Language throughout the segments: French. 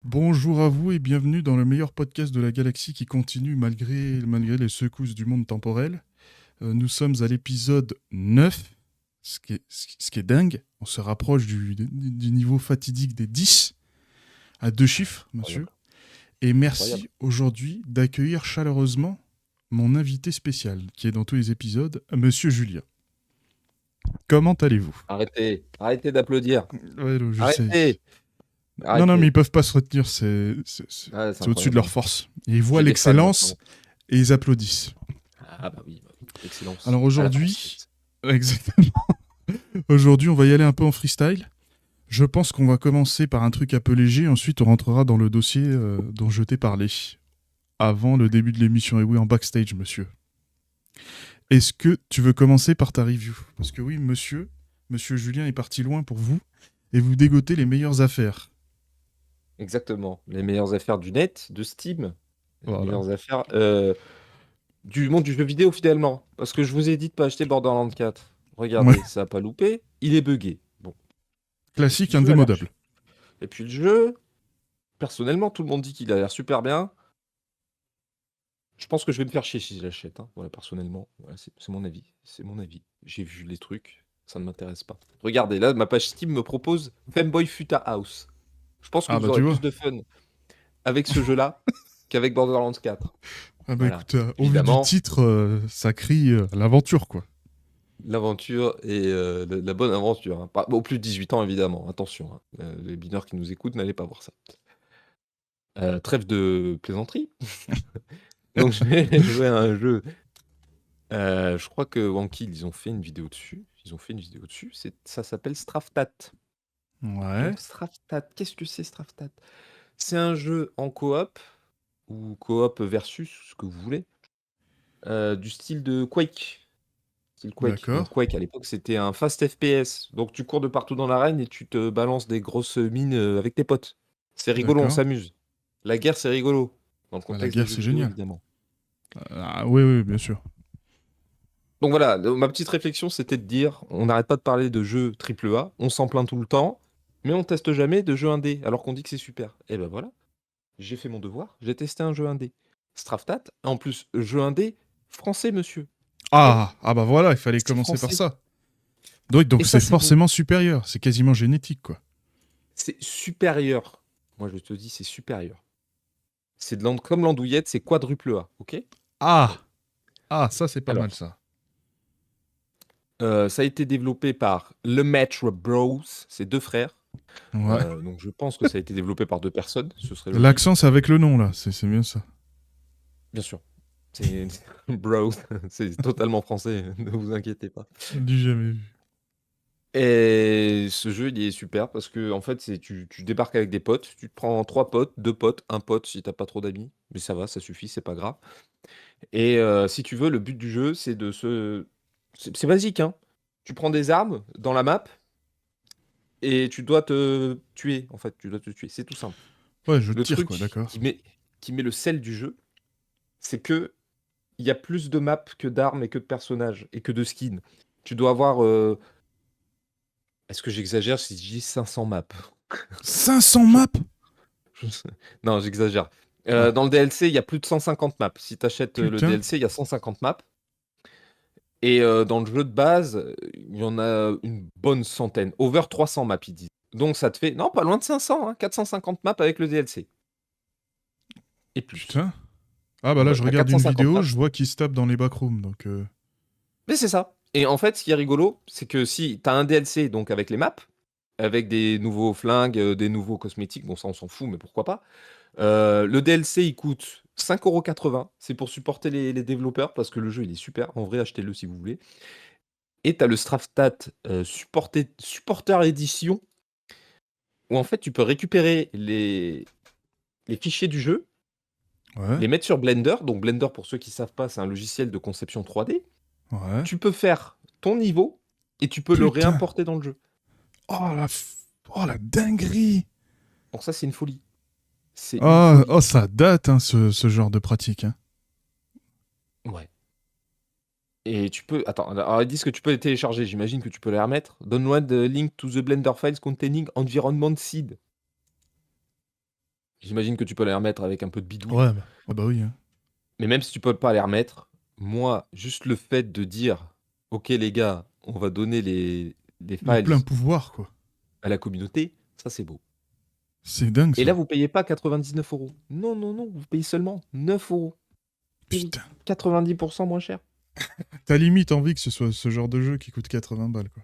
Bonjour à vous et bienvenue dans le meilleur podcast de la galaxie qui continue malgré les secousses du monde temporel. Nous sommes à l'épisode 9, ce qui est dingue. On se rapproche du niveau fatidique des 10 à deux chiffres, monsieur. Incroyable, Et incroyable. merci aujourd'hui d'accueillir chaleureusement mon invité spécial qui est dans tous les épisodes, monsieur Julien. Comment allez-vous? Arrêtez d'applaudir. Ouais, je sais. Arrêtez, Non, non, mais ils arrêtez. peuvent pas se retenir, c'est C'est au-dessus de incroyable, leur hein. force. Et ils voient J'ai des fans l'excellence maintenant. et ils applaudissent. Bah oui, excellence Alors à la aujourd'hui, française. exactement. Aujourd'hui, on va y aller un peu en freestyle. Je pense qu'on va commencer par un truc un peu léger, ensuite on rentrera dans le dossier dont je t'ai parlé avant le début de l'émission. Et oui, en backstage, monsieur. Est-ce que tu veux commencer par ta review? Parce que oui, monsieur Julien est parti loin pour vous et vous dégotez les meilleures affaires. Exactement. Les meilleures affaires du net, de Steam, les Voilà. meilleures affaires du monde du jeu vidéo finalement. Parce que je vous ai dit de pas acheter Borderlands 4. Ouais. Regardez, ça a pas loupé, il est buggé. Bon. Et puis Classique, le jeu a l'air indémodable. Et puis le jeu, personnellement, tout le monde dit qu'il a l'air super bien. Je pense que je vais me faire chier si je l'achète, hein. Voilà, personnellement. Voilà, c'est mon avis. C'est mon avis. J'ai vu les trucs, ça ne m'intéresse pas. Regardez, là, ma page Steam me propose Femboy Futa House. Je pense que Ah vous bah tu aurez vois. plus de fun avec ce jeu-là qu'avec Borderlands 4. Ah bah Voilà. écoute, au vu du Évidemment, titre, ça crie l'aventure quoi. l'aventure et la bonne aventure, hein. Au plus de 18 ans, évidemment. Attention, hein. Les mineurs qui nous écoutent, n'allez pas voir ça. Trêve de plaisanterie. Donc, je vais jouer à un jeu. Je crois que Wankill, ils ont fait une vidéo dessus. Ça s'appelle Straftat. Ouais. Donc Straftat, qu'est-ce que c'est Straftat? C'est un jeu en coop ou coop versus, ce que vous voulez, du style de Quake. Style Quake. D'accord. Donc Quake à l'époque c'était un fast FPS. Donc tu cours de partout dans l'arène et tu te balances des grosses mines avec tes potes. C'est rigolo, on D'accord. s'amuse. La guerre c'est rigolo. Dans le Bah, la contexte des guerre, jeux c'est vidéo génial. évidemment. Ah, oui, oui, bien sûr. Donc voilà, ma petite réflexion, c'était de dire, on n'arrête pas de parler de jeux triple A, on s'en plaint tout le temps, mais on teste jamais de jeux indés, alors qu'on dit que c'est super. Et ben voilà, j'ai fait mon devoir, j'ai testé un jeu indé. Straftat, en plus, jeu indé français, monsieur. Eh oui, Ah bah voilà, il fallait c'est commencer par français. ça. Donc Et ça, c'est c'est beau. forcément supérieur. C'est quasiment génétique, quoi. C'est supérieur. Moi, je te dis, c'est supérieur. C'est comme l'andouillette, c'est quadruple A, ok? Bon, Ah Ah, ça, c'est pas mal, alors, ça. ça a été développé par Le Maître Bros, c'est deux frères. Ouais. Donc je pense que ça a été développé par deux personnes, ce serait L'accent, logique. c'est avec le nom, là. C'est bien ça. Bien sûr. C'est bro, c'est totalement français, ne vous inquiétez pas. Du jamais vu. Et ce jeu, il est super parce que en fait, tu débarques avec des potes, tu te prends 3 potes, 2 potes, un pote si t'as pas trop d'amis, mais ça va, ça suffit, c'est pas grave. Et si tu veux, le but du jeu, c'est de se c'est basique, hein. Tu prends des armes dans la map et tu dois te tuer, en fait, tu dois te tuer, c'est tout simple. Ouais, je Le tire, quoi, truc d'accord. qui met le sel du jeu, c'est que il y a plus de maps que d'armes et que de personnages et que de skins. Tu dois avoir. Est-ce que j'exagère si je dis 500 maps? 500 Je- maps. Non, j'exagère. Ah, Dans le DLC, il y a plus de 150 maps. Si tu achètes le putain. DLC, il y a 150 maps. Et dans le jeu de base, il y en a une bonne centaine. Over 300 maps, ils disent. Donc ça te fait. Non, pas loin de 500, hein, 450 maps avec le DLC. Et plus. Putain. Ah bah Donc là, voilà, je t'as regarde une 450 vidéo, maps. je vois qu'il se tape dans les backrooms, donc... Mais c'est ça. Et en fait, ce qui est rigolo, c'est que si t'as un DLC donc avec les maps, avec des nouveaux flingues, des nouveaux cosmétiques, bon ça on s'en fout, mais pourquoi pas. Le DLC il coûte 5,80 €. C'est pour supporter les développeurs parce que le jeu il est super. En vrai, achetez-le si vous voulez. Et t'as le Strafstat Supporter Edition où en fait tu peux récupérer les fichiers du jeu, Ouais. les mettre sur Blender. Donc Blender, pour ceux qui savent pas, c'est un logiciel de conception 3D. Ouais. Tu peux faire ton niveau et tu peux le Putain. réimporter dans le jeu. Oh, la dinguerie. Donc ça, c'est une folie. C'est une Oh, folie. oh, ça date, hein, ce genre de pratique, hein. Ouais. Et tu peux. Attends, alors ils disent que tu peux les télécharger. J'imagine que tu peux les remettre. Download the link to the Blender files containing environment seed. J'imagine que tu peux les remettre avec un peu de bidouille. Ouais, bah oui, hein. Mais même si tu peux pas les remettre, moi, juste le fait de dire: «OK les gars, on va donner les Les files pleins pouvoirs, quoi. à la communauté», ça c'est beau. C'est dingue, Et là, ça. vous payez pas 99 €. Non, non, non, vous payez seulement 9 €. Eh oui, Putain. 90 moins cher. T'as limite envie que ce soit ce genre de jeu qui coûte 80 balles, quoi.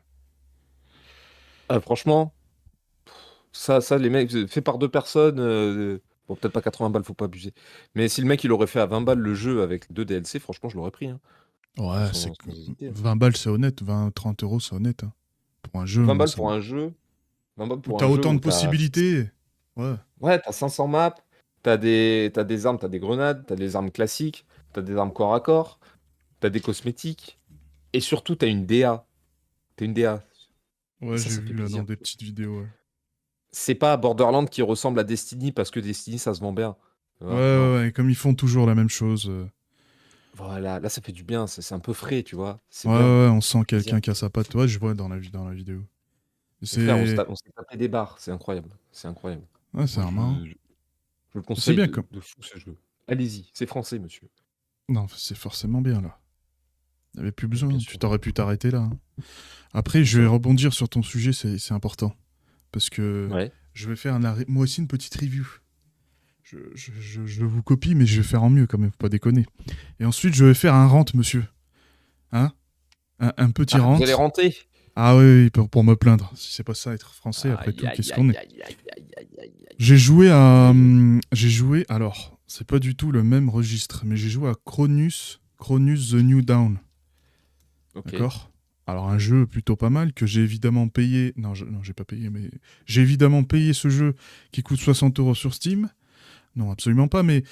Ah franchement, ça les mecs, fait par 2 personnes, bon peut-être pas 80 balles, faut pas abuser. Mais si le mec il aurait fait à 20 balles le jeu avec 2 DLC, franchement je l'aurais pris, hein. Ouais, Sans hésiter, hein. 20 balles, c'est honnête. 20, 30 euros, c'est honnête, hein. Pour un jeu, 20 moi, balles ça pour me... un jeu 20 balles Où pour t'as un jeu autant de où t'as possibilités. Ouais. ouais, tu 500 maps, t'as des armes, t'as des grenades, t'as des armes classiques, t'as des armes corps à corps, t'as des cosmétiques et surtout t'as une DA. Tu une DA et Ouais, j'ai ça fait vu là dans plaisir. des petites vidéos, ouais. C'est pas Borderlands qui ressemble à Destiny parce que Destiny ça se vend bien. Tu Ouais, vois? ouais, Non. ouais, comme ils font toujours la même chose. Voilà, là ça fait du bien, c'est un peu frais, tu vois? C'est Ouais, bien, ouais, on ça sent fait plaisir. quelqu'un qui a sa patte. Ouais, je vois dans la vidéo. Mais frère, C'est... on s'est tapé des barres, c'est incroyable, c'est incroyable. Ouais, c'est Moi un marrant. je le C'est conseille bien comme... de fou ce jeu. Allez-y, c'est français monsieur. Non, c'est forcément bien, là. Y'avait plus Bien besoin. Tu sûr, t'aurais pu t'arrêter là, hein. Après, c'est je vais ça. rebondir sur ton sujet, c'est important. Parce que Ouais. je vais faire moi aussi une petite review. Je vous copie, mais je vais faire en mieux quand même, faut pas déconner. Et ensuite, je vais faire un rant, monsieur. Hein? Un petit Ah, rant. vous allez renter? Ah oui, oui, pour me plaindre. Si c'est pas ça, être français, après Aïe, tout, aïe, qu'est-ce qu'on aïe, est? aïe, aïe, aïe, aïe, aïe, aïe. J'ai joué à... Aïe, aïe. J'ai joué... Alors, c'est pas du tout le même registre, mais j'ai joué à Cronus The New Dawn. OK. D'accord? Alors, un jeu plutôt pas mal que j'ai évidemment payé... Non, non, j'ai pas payé, mais... J'ai évidemment payé ce jeu qui coûte 60 € sur Steam. Non, absolument pas, mais...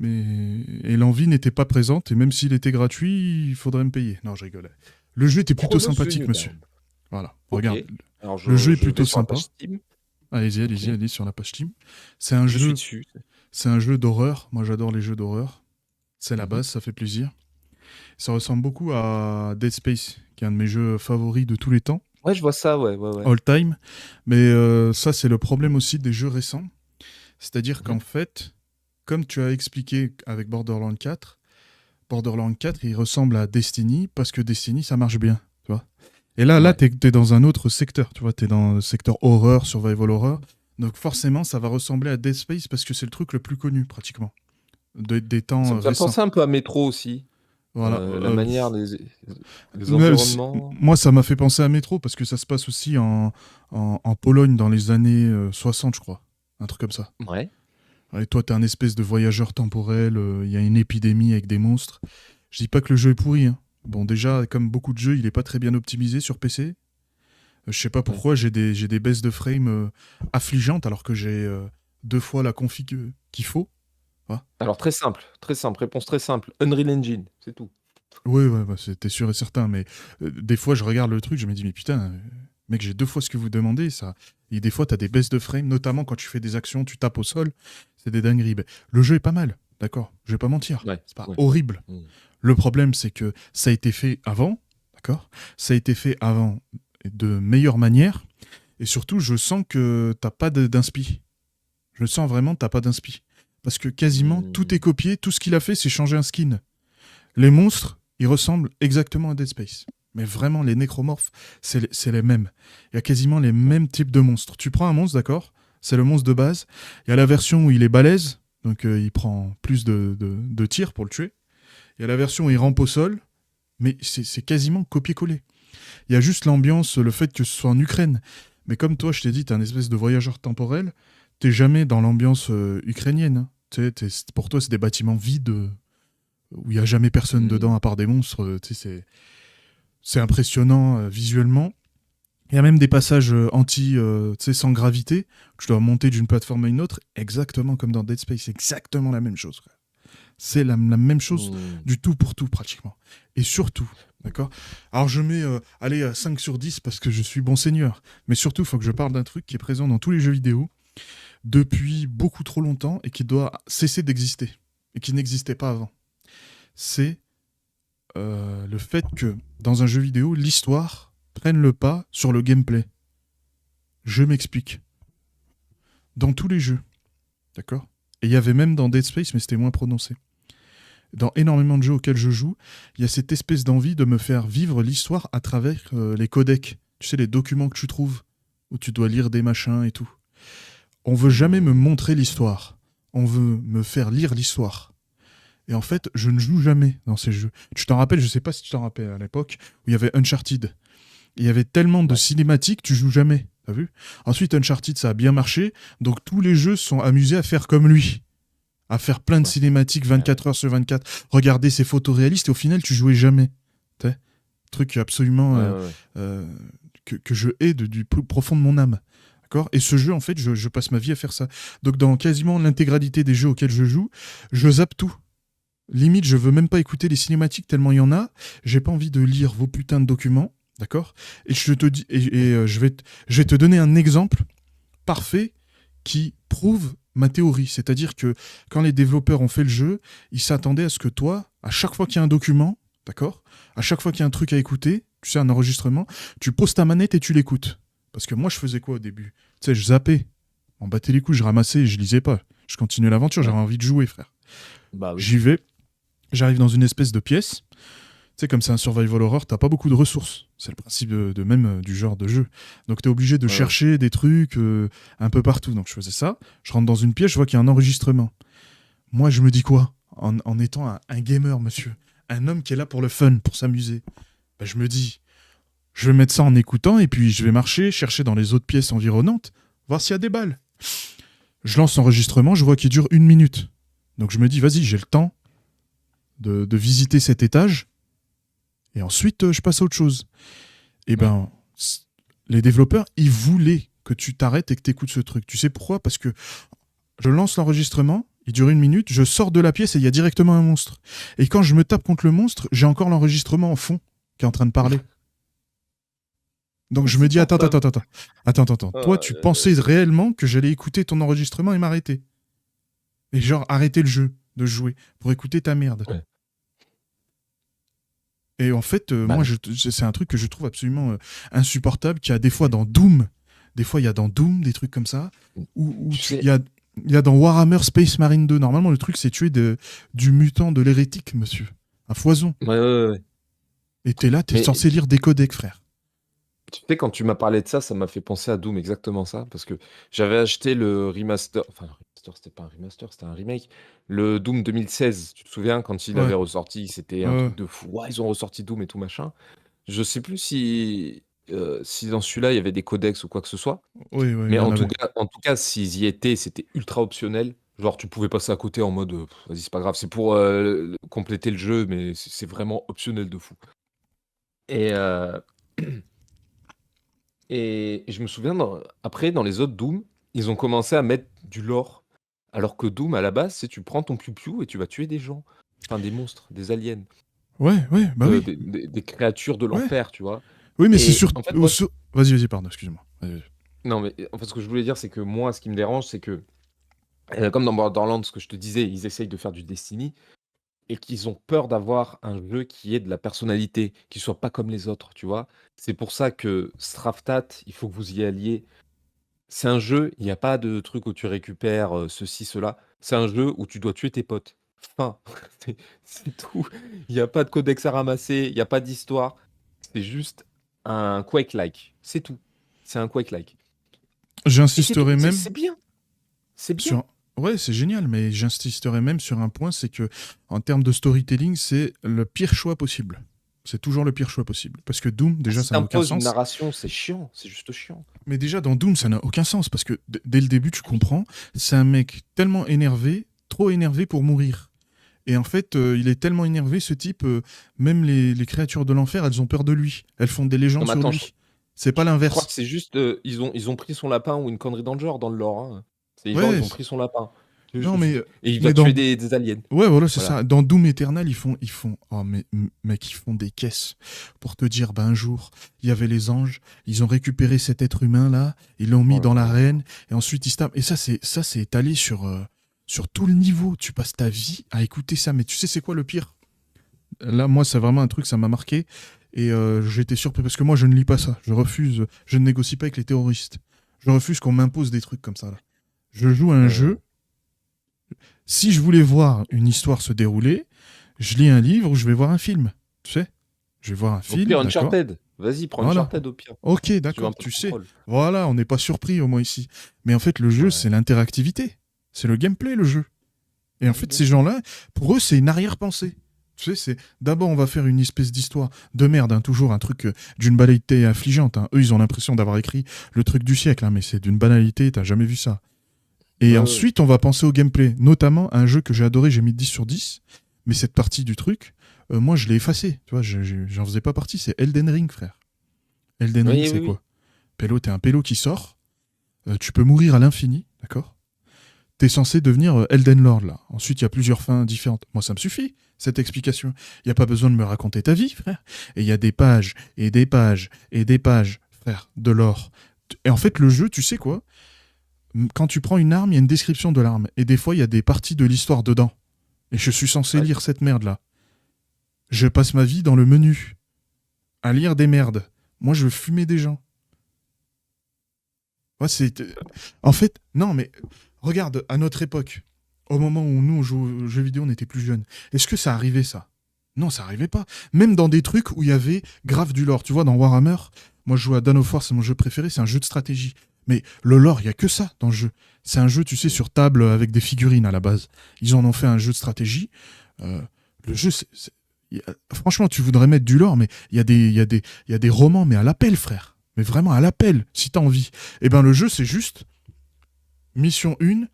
Et l'envie n'était pas présente, et même s'il était gratuit, il faudrait me payer. Non, je rigolais. Le jeu était plutôt Chronos The sympathique, New monsieur. Dawn. Voilà, OK. regarde. Alors Le jeu est je vais plutôt sur la sympa. page Steam. Allez-y, OK. allez-y, allez sur la page Steam. Je suis dessus. C'est un jeu d'horreur. Moi, j'adore les jeux d'horreur. C'est la Mmh. base, ça fait plaisir. Ça ressemble beaucoup à Dead Space, qui est un de mes jeux favoris de tous les temps, Ouais, je vois ça, ouais, ouais, ouais. all time. Mais ça, c'est le problème aussi des jeux récents. C'est-à-dire Mmh. qu'en fait, comme tu as expliqué avec Borderlands 4, il ressemble à Destiny parce que Destiny, ça marche bien, tu vois. Et là, Ouais. t'es dans un autre secteur, tu vois. T'es dans le secteur horreur, survival horror. Donc forcément, ça va ressembler à Dead Space parce que c'est le truc le plus connu, pratiquement, des Ça temps me fait récents. penser un peu à Metro aussi. Voilà. La manière, les environnements. Moi, ça m'a fait penser à Metro parce que ça se passe aussi en Pologne dans les années 60, je crois. Un truc comme ça. Ouais. Et toi, t'es un espèce de voyageur temporel, il y a une épidémie avec des monstres. Je dis pas que le jeu est pourri, hein. Bon, déjà, comme beaucoup de jeux, il est pas très bien optimisé sur PC. Je sais pas Ouais. pourquoi, j'ai des baisses de frame affligeantes alors que j'ai 2 fois la config qu'il faut. Ah. Alors très simple, réponse très simple. Unreal Engine, c'est tout. Oui, ouais, bah, c'était sûr et certain, mais des fois, je regarde le truc, je me dis, mais putain, mec, j'ai 2 fois ce que vous demandez, ça. Et des fois, t'as des baisses de frame, notamment quand tu fais des actions, tu tapes au sol, c'est des dingueries. Ben, le jeu est pas mal, d'accord, je vais pas mentir, Ouais, c'est pas ouais. horrible. Mmh. Le problème, c'est que ça a été fait avant, d'accord. Ça a été fait avant de meilleure manière, et surtout, je sens que t'as pas d'inspi. Je sens vraiment que t'as pas d'inspi. Parce que quasiment tout Mmh. est copié, tout ce qu'il a fait, c'est changer un skin. Les monstres, ils ressemblent exactement à Dead Space. Mais vraiment, les nécromorphes, c'est les mêmes. Il y a quasiment les mêmes types de monstres. Tu prends un monstre, d'accord? C'est le monstre de base. Il y a la version où il est balèze, donc il prend plus de tirs pour le tuer. Il y a la version où il rampe au sol, mais c'est quasiment copier-coller. Il y a juste l'ambiance, le fait que ce soit en Ukraine. Mais comme toi, je t'ai dit, t'es un espèce de voyageur temporel, t'es jamais dans l'ambiance ukrainienne, hein. Tu sais, pour toi, c'est des bâtiments vides où il n'y a jamais personne dedans Mmh. à part des monstres. Tu sais, c'est impressionnant visuellement. Il y a même des passages tu sais, sans gravité. Tu dois monter d'une plateforme à une autre, exactement comme dans Dead Space. Exactement la même chose, frère. C'est la même chose Mmh. du tout pour tout, pratiquement. Et surtout, d'accord. Alors je mets, allez, 5 sur 10 parce que je suis bon seigneur. Mais surtout, il faut que je parle d'un truc qui est présent dans tous les jeux vidéo depuis beaucoup trop longtemps et qui doit cesser d'exister. Et qui n'existait pas avant. C'est le fait que dans un jeu vidéo, l'histoire prenne le pas sur le gameplay. Je m'explique. Dans tous les jeux, d'accord? Et il y avait même dans Dead Space, mais c'était moins prononcé. Dans énormément de jeux auxquels je joue, il y a cette espèce d'envie de me faire vivre l'histoire à travers les codecs. Tu sais, les documents que tu trouves, où tu dois lire des machins et tout. On veut jamais me montrer l'histoire. On veut me faire lire l'histoire. Et en fait, je ne joue jamais dans ces jeux. Tu t'en rappelles, je sais pas si tu t'en rappelles à l'époque, où il y avait Uncharted. Il y avait tellement de cinématiques, tu joues jamais. T'as vu ? Ensuite, Uncharted, ça a bien marché. Donc tous les jeux se sont amusés à faire comme lui. À faire plein de cinématiques 24 heures sur 24. Regarder ces photos réalistes et au final, tu jouais jamais. T'sais ? Truc absolument que je hais du plus profond de mon âme. D'accord ? Et ce jeu, en fait, je passe ma vie à faire ça. Donc dans quasiment l'intégralité des jeux auxquels je joue, je zappe tout. Limite, je veux même pas écouter les cinématiques tellement il y en a. J'ai pas envie de lire vos putains de documents. D'accord ? Et je te dis, je vais te donner un exemple parfait qui prouve ma théorie. C'est-à-dire que quand les développeurs ont fait le jeu, ils s'attendaient à ce que toi, à chaque fois qu'il y a un document, d'accord ? À chaque fois qu'il y a un truc à écouter, tu sais, un enregistrement, tu poses ta manette et tu l'écoutes. Parce que moi, je faisais quoi au début ? Tu sais, je zappais. On battait les couilles, je ramassais et je lisais pas. Je continuais l'aventure, j'avais envie de jouer, frère. Bah oui. J'y vais, j'arrive dans une espèce de pièce. Tu sais, comme c'est un survival horror, t'as pas beaucoup de ressources. C'est le principe de même du genre de jeu. Donc t'es obligé de chercher des trucs un peu partout. Donc je faisais ça. Je rentre dans une pièce, je vois qu'il y a un enregistrement. Moi, je me dis quoi ? En étant un gamer, monsieur. Un homme qui est là pour le fun, pour s'amuser. Ben, je me dis, je vais mettre ça en écoutant et puis je vais marcher, chercher dans les autres pièces environnantes, voir s'il y a des balles. Je lance l'enregistrement, je vois qu'il dure 1 minute. Donc je me dis, vas-y, j'ai le temps de visiter cet étage. Et ensuite, je passe à autre chose. Et ben, les développeurs, ils voulaient que tu t'arrêtes et que tu écoutes ce truc. Tu sais pourquoi ? Parce que je lance l'enregistrement, il dure 1 minute, je sors de la pièce et il y a directement un monstre. Et quand je me tape contre le monstre, j'ai encore l'enregistrement en fond qui est en train de parler. Donc je me dis, attends. Toi, tu pensais réellement que j'allais écouter ton enregistrement et m'arrêter. Et genre, arrêter le jeu de jouer pour écouter ta merde. Ouais. Et en fait, moi, c'est un truc que je trouve absolument insupportable, qu'il y a des fois dans Doom. Des fois, il y a dans Doom des trucs comme ça. Où il y a dans Warhammer Space Marine 2. Normalement, le truc, c'est tuer du mutant, de l'hérétique, monsieur. Un foison. Ouais. Et t'es là, t'es censé lire des codecs, frère. Tu sais, quand tu m'as parlé de ça, ça m'a fait penser à Doom, exactement ça. Parce que j'avais acheté le remaster. Enfin, le remaster, c'était pas un remaster, c'était un remake. Le Doom 2016, tu te souviens, quand il avait ressorti, c'était un truc de fou. Ouais, ils ont ressorti Doom et tout machin. Je sais plus si dans celui-là, il y avait des codex ou quoi que ce soit. Oui, mais en tout cas, s'ils y étaient, c'était ultra optionnel. Genre, tu pouvais passer à côté en mode, vas-y, c'est pas grave, c'est pour compléter le jeu, mais c'est vraiment optionnel de fou. Et, et je me souviens, après, dans les autres Doom, ils ont commencé à mettre du lore. Alors que Doom, à la base, c'est tu prends ton piou-piou et tu vas tuer des gens. Enfin, des monstres, des aliens. Ouais, bah oui. Des créatures de l'enfer, tu vois. Oui, mais c'est sûr. En fait, vas-y, pardon, excuse-moi. Vas-y. Non, mais en fait, ce que je voulais dire, c'est que moi, ce qui me dérange, c'est que, comme dans Borderlands, ce que je te disais, ils essayent de faire du Destiny et qu'ils ont peur d'avoir un jeu qui ait de la personnalité, qui soit pas comme les autres, tu vois. C'est pour ça que Straftat, il faut que vous y alliez. C'est un jeu, il n'y a pas de truc où tu récupères ceci, cela. C'est un jeu où tu dois tuer tes potes. Fin. C'est tout. Il n'y a pas de codex à ramasser, il n'y a pas d'histoire. C'est juste un Quake-like. C'est tout. C'est un Quake-like. J'insisterai même. C'est bien. C'est bien. Ouais, c'est génial, mais j'insisterai même sur un point, c'est que en termes de storytelling, c'est le pire choix possible. C'est toujours le pire choix possible. Parce que Doom, déjà, ça n'a aucun sens. Une narration, c'est chiant, c'est juste chiant. Mais déjà, dans Doom, ça n'a aucun sens, parce que dès le début, tu comprends, c'est un mec tellement énervé, trop énervé pour mourir. Et en fait, il est tellement énervé, ce type, même les créatures de l'enfer, elles ont peur de lui. Elles font des légendes sur lui. C'est pas l'inverse. Je crois que c'est juste, ils ont pris son lapin ou une connerie dans le genre, dans le lore. Hein. Ils ont pris son lapin. Non, mais, et il va tuer des aliens. Ouais, voilà, c'est ça. Dans Doom Eternal, ils font... Oh, mais mec, ils font des caisses pour te dire, un jour, il y avait les anges, ils ont récupéré cet être humain-là, ils l'ont mis dans l'arène, et ensuite ils se tapent. Et ça, c'est étalé sur tout le niveau. Tu passes ta vie à écouter ça. Mais tu sais, c'est quoi le pire ? Là, moi, c'est vraiment un truc, ça m'a marqué. Et j'étais surpris, parce que moi, je ne lis pas ça. Je refuse, je ne négocie pas avec les terroristes. Je refuse qu'on m'impose des trucs comme ça, là. Je joue à un jeu... si je voulais voir une histoire se dérouler, je lis un livre ou je vais voir un film. Tu sais, je vais voir un Au film, pire, d'accord. Uncharted. Vas-y, prends Voilà. Uncharted au pire. Ok, Tu veux un d'accord, peu tu de sais. contrôle. Voilà, on n'est pas surpris au moins ici. Mais en fait, le jeu, Ouais. c'est l'interactivité. C'est le gameplay, le jeu. Et en fait, bien ces sûr. gens-là, pour eux, c'est une arrière-pensée. Tu sais, c'est d'abord, on va faire une espèce d'histoire de merde, hein, toujours un truc d'une banalité affligeante. Hein. Eux, ils ont l'impression d'avoir écrit le truc du siècle, hein, mais c'est d'une banalité, t'as jamais vu ça. Et Ouais, ouais. ensuite, on va penser au gameplay, notamment un jeu que j'ai adoré, j'ai mis 10 sur 10, mais cette partie du truc, moi, je l'ai effacé. Tu vois, j'en faisais pas partie, c'est Elden Ring, frère. Elden Ring, Oui, c'est oui, oui. quoi? Pélo, t'es un pélo qui sort, tu peux mourir à l'infini, d'accord? T'es censé devenir Elden Lord, là. Ensuite, il y a plusieurs fins différentes. Moi, ça me suffit, cette explication. Il n'y a pas besoin de me raconter ta vie, frère. Et il y a des pages, et des pages, et des pages, frère, de lore. Et en fait, le jeu, tu sais quoi? Quand tu prends une arme, il y a une description de l'arme. Et des fois, il y a des parties de l'histoire dedans. Et je suis censé Ouais. lire cette merde-là. Je passe ma vie dans le menu, à lire des merdes. Moi, je veux fumer des gens. Ouais, c'est... En fait, non, mais regarde, à notre époque, au moment où nous, on jouait aux jeux vidéo, on était plus jeunes, est-ce que ça arrivait, ça? Non, ça arrivait pas. Même dans des trucs où il y avait grave du lore. Tu vois, dans Warhammer, moi, je joue à Dawn of War, c'est mon jeu préféré, c'est un jeu de stratégie. Mais le lore, il y a que ça dans le jeu. C'est un jeu, tu sais, sur table avec des figurines à la base. Ils en ont fait un jeu de stratégie. Le jeu, franchement, tu voudrais mettre du lore, mais il y a des romans, mais à l'appel, frère. Mais vraiment à l'appel, si t'as envie. Et ben le jeu, c'est juste mission 1.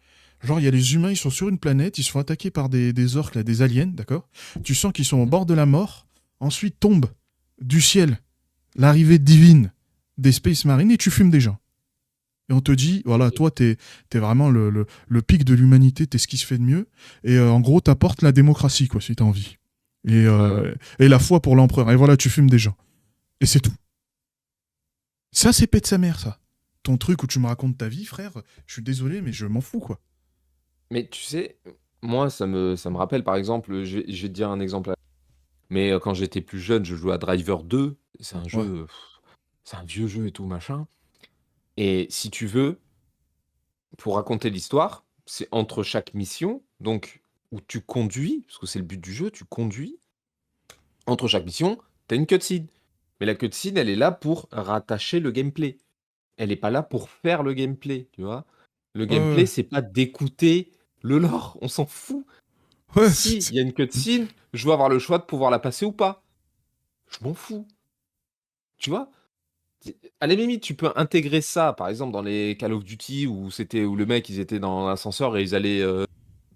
Genre, il y a les humains, ils sont sur une planète, ils se font attaquer par des orques, là, des aliens, d'accord? Tu sens qu'ils sont au bord de la mort. Ensuite, tombe du ciel l'arrivée divine des Space Marines et tu fumes des gens. Et on te dit, voilà, toi, t'es vraiment le pic de l'humanité, t'es ce qui se fait de mieux. Et en gros, t'apportes la démocratie, quoi, si t'as envie. Et la foi pour l'empereur. Et voilà, tu fumes des gens. Et c'est tout. Ça, c'est pète sa mère, ça. Ton truc où tu me racontes ta vie, frère, je suis désolé, mais je m'en fous, quoi. Mais tu sais, moi, ça me rappelle, par exemple, je vais te dire un exemple. Mais quand j'étais plus jeune, je jouais à Driver 2. C'est un Ouais. jeu, c'est un vieux jeu et tout, machin. Et si tu veux, pour raconter l'histoire, c'est entre chaque mission, donc où tu conduis, parce que c'est le but du jeu, tu conduis. Entre chaque mission, t'as une cutscene. Mais la cutscene, elle est là pour rattacher le gameplay. Elle est pas là pour faire le gameplay, tu vois? Le gameplay, Ouais, c'est pas d'écouter le lore, on s'en fout. ouais. Si il y a une cutscene, je dois avoir le choix de pouvoir la passer ou pas. Je m'en fous, tu vois? À la limite, tu peux intégrer ça, par exemple, dans les Call of Duty où le mec, ils étaient dans l'ascenseur et ils allaient,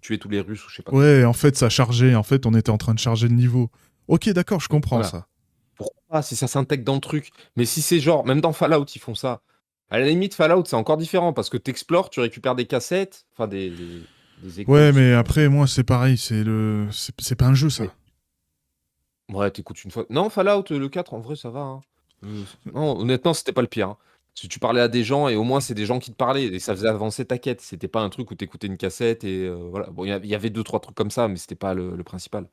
tuer tous les Russes ou je sais pas quoi. Ouais, en fait, ça chargeait. En fait, on était en train de charger le niveau. Ok, d'accord, je comprends Voilà. ça. Pourquoi pas, si ça s'intègre dans le truc? Mais si c'est genre même dans Fallout, ils font ça. À la limite, Fallout, c'est encore différent parce que tu explores, tu récupères des cassettes, enfin des échos, Ouais, je sais mais plus. après, moi, c'est pareil. C'est pas un jeu, Mais ça. ouais, tu une fois. Non, Fallout, le 4, en vrai, ça va, hein. Non, honnêtement, c'était pas le pire, hein. Si tu parlais à des gens et au moins c'est des gens qui te parlaient et ça faisait avancer ta quête. C'était pas un truc où tu écoutais une cassette et voilà. Bon, il y avait 2-3 trucs comme ça, mais c'était pas le principal.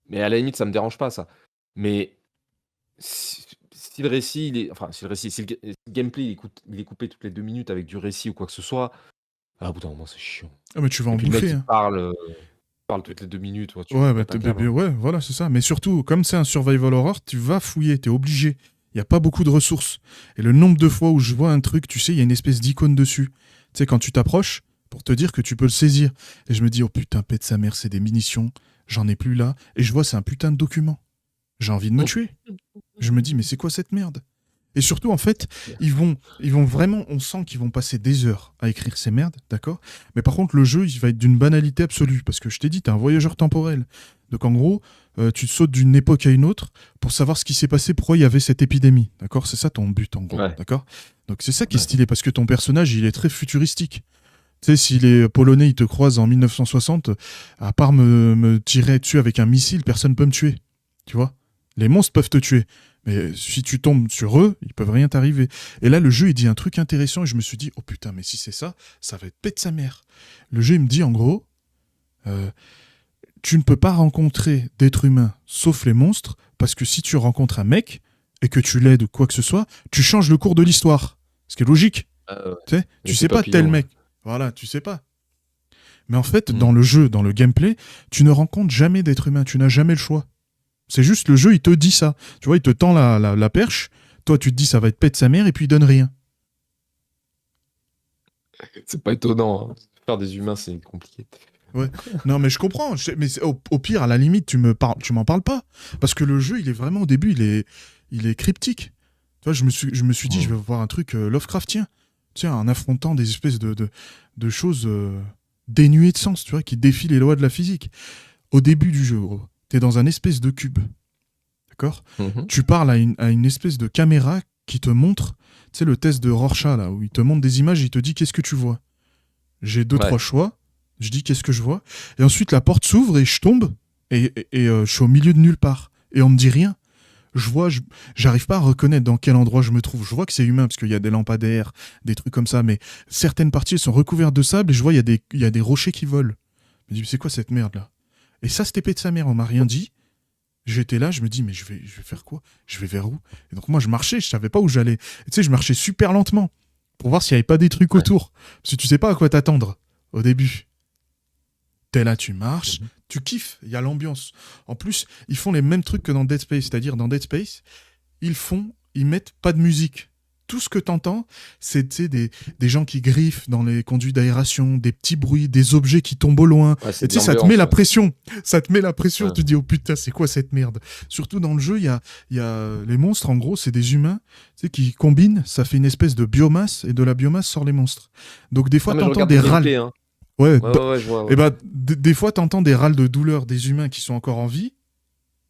Mais à la limite, ça me dérange pas ça. Mais si le récit, si le gameplay il est coupé toutes les 2 minutes avec du récit ou quoi que ce soit, au bout d'un moment, c'est chiant. Ah, mais tu vas Et en puis le mec bouffer, il hein. parle toutes les 2 minutes, ouais, tu Ouais, bah, pètes un câble, hein. ouais, voilà, c'est ça. Mais surtout, comme c'est un survival horror, tu vas fouiller, t'es obligé. Il n'y a pas beaucoup de ressources. Et le nombre de fois où je vois un truc, tu sais, il y a une espèce d'icône dessus. Tu sais, quand tu t'approches, pour te dire que tu peux le saisir. Et je me dis, oh putain, pète sa mère, c'est des munitions. J'en ai plus là. Et je vois, c'est un putain de document. J'ai envie de me tuer. Je me dis, mais c'est quoi cette merde? Et surtout, en fait, ils vont vraiment, on sent qu'ils vont passer des heures à écrire ces merdes, d'accord? Mais par contre, le jeu, il va être d'une banalité absolue, parce que je t'ai dit, t'es un voyageur temporel. Donc en gros, tu sautes d'une époque à une autre pour savoir ce qui s'est passé, pourquoi il y avait cette épidémie, d'accord? C'est ça ton but, en gros, Ouais, d'accord? Donc c'est ça qui est ouais. stylé, parce que ton personnage, il est très futuristique. Tu sais, si les Polonais, ils te croisent en 1960, à part me tirer dessus avec un missile, personne peut me tuer. Tu vois? Les monstres peuvent te tuer. Mais si tu tombes sur eux, ils peuvent rien t'arriver. Et là, le jeu, il dit un truc intéressant et je me suis dit, oh putain, mais si c'est ça, ça va être pète sa mère. Le jeu, il me dit en gros, euh, tu ne peux pas rencontrer d'êtres humains sauf les monstres parce que si tu rencontres un mec et que tu l'aides ou quoi que ce soit, tu changes le cours de l'histoire. Ce qui est logique. Ouais. Tu sais, tu L'effet sais pas tel papillon, ouais. mec. Voilà, tu sais pas. Mais en fait, Mm. dans le jeu, dans le gameplay, tu ne rencontres jamais d'être humain, tu n'as jamais le choix. C'est juste le jeu, il te dit ça. Tu vois, il te tend la perche, toi tu te dis ça va être pète sa mère, et puis il donne rien. C'est pas étonnant, hein. Faire des humains, c'est compliqué. Ouais. Non, mais je comprends. Mais au pire, à la limite, tu m'en parles pas. Parce que le jeu, il est vraiment, au début, il est cryptique. Tu vois, je me suis dit, je vais voir un truc Lovecraftien. Tiens, en affrontant des espèces de choses dénuées de sens, tu vois, qui défient les lois de la physique. Au début du jeu, gros, t'es dans un espèce de cube. D'accord. Mhm. Tu parles à une espèce de caméra qui te montre, tu sais, le test de Rorschach, là, où il te montre des images, il te dit qu'est-ce que tu vois. J'ai deux, trois Ouais. choix. Je dis qu'est-ce que je vois. Et ensuite, la porte s'ouvre et je tombe. Et je suis au milieu de nulle part. Et on me dit rien. J'arrive pas à reconnaître dans quel endroit je me trouve. Je vois que c'est humain parce qu'il y a des lampadaires, des trucs comme ça. Mais certaines parties sont recouvertes de sable et je vois il y a des rochers qui volent. Je me dis, c'est quoi cette merde là? Et ça, c'était pète de sa mère. On m'a rien dit. J'étais là, je me dis, mais je vais faire quoi? Je vais vers où? Et donc moi, je marchais, je savais pas où j'allais. Et tu sais, je marchais super lentement pour voir s'il y avait pas des trucs Ouais. autour. Parce que tu sais pas à quoi t'attendre au début. T'es là, tu marches, Mhm. tu kiffes, il y a l'ambiance. En plus, ils font les mêmes trucs que dans Dead Space, c'est-à-dire dans Dead Space, ils mettent pas de musique. Tout ce que t'entends, c'est tu sais, des gens qui griffent dans les conduits d'aération, des petits bruits, des objets qui tombent au loin. Ouais, c'est Et de tu sais, ça te met l'ambiance, la ouais. pression. Ça te met la pression. Ouais. Tu te dis, oh putain, c'est quoi cette merde? Surtout dans le jeu, il y a les monstres, en gros, c'est des humains tu sais, qui combinent, ça fait une espèce de biomasse, et de la biomasse sort les monstres. Donc des fois, Non, mais je t'entends regarde des le râles. gameplay, hein. Ouais, Ouais, ouais, ouais, je vois, et ouais. bah, des fois, t'entends des râles de douleur des humains qui sont encore en vie,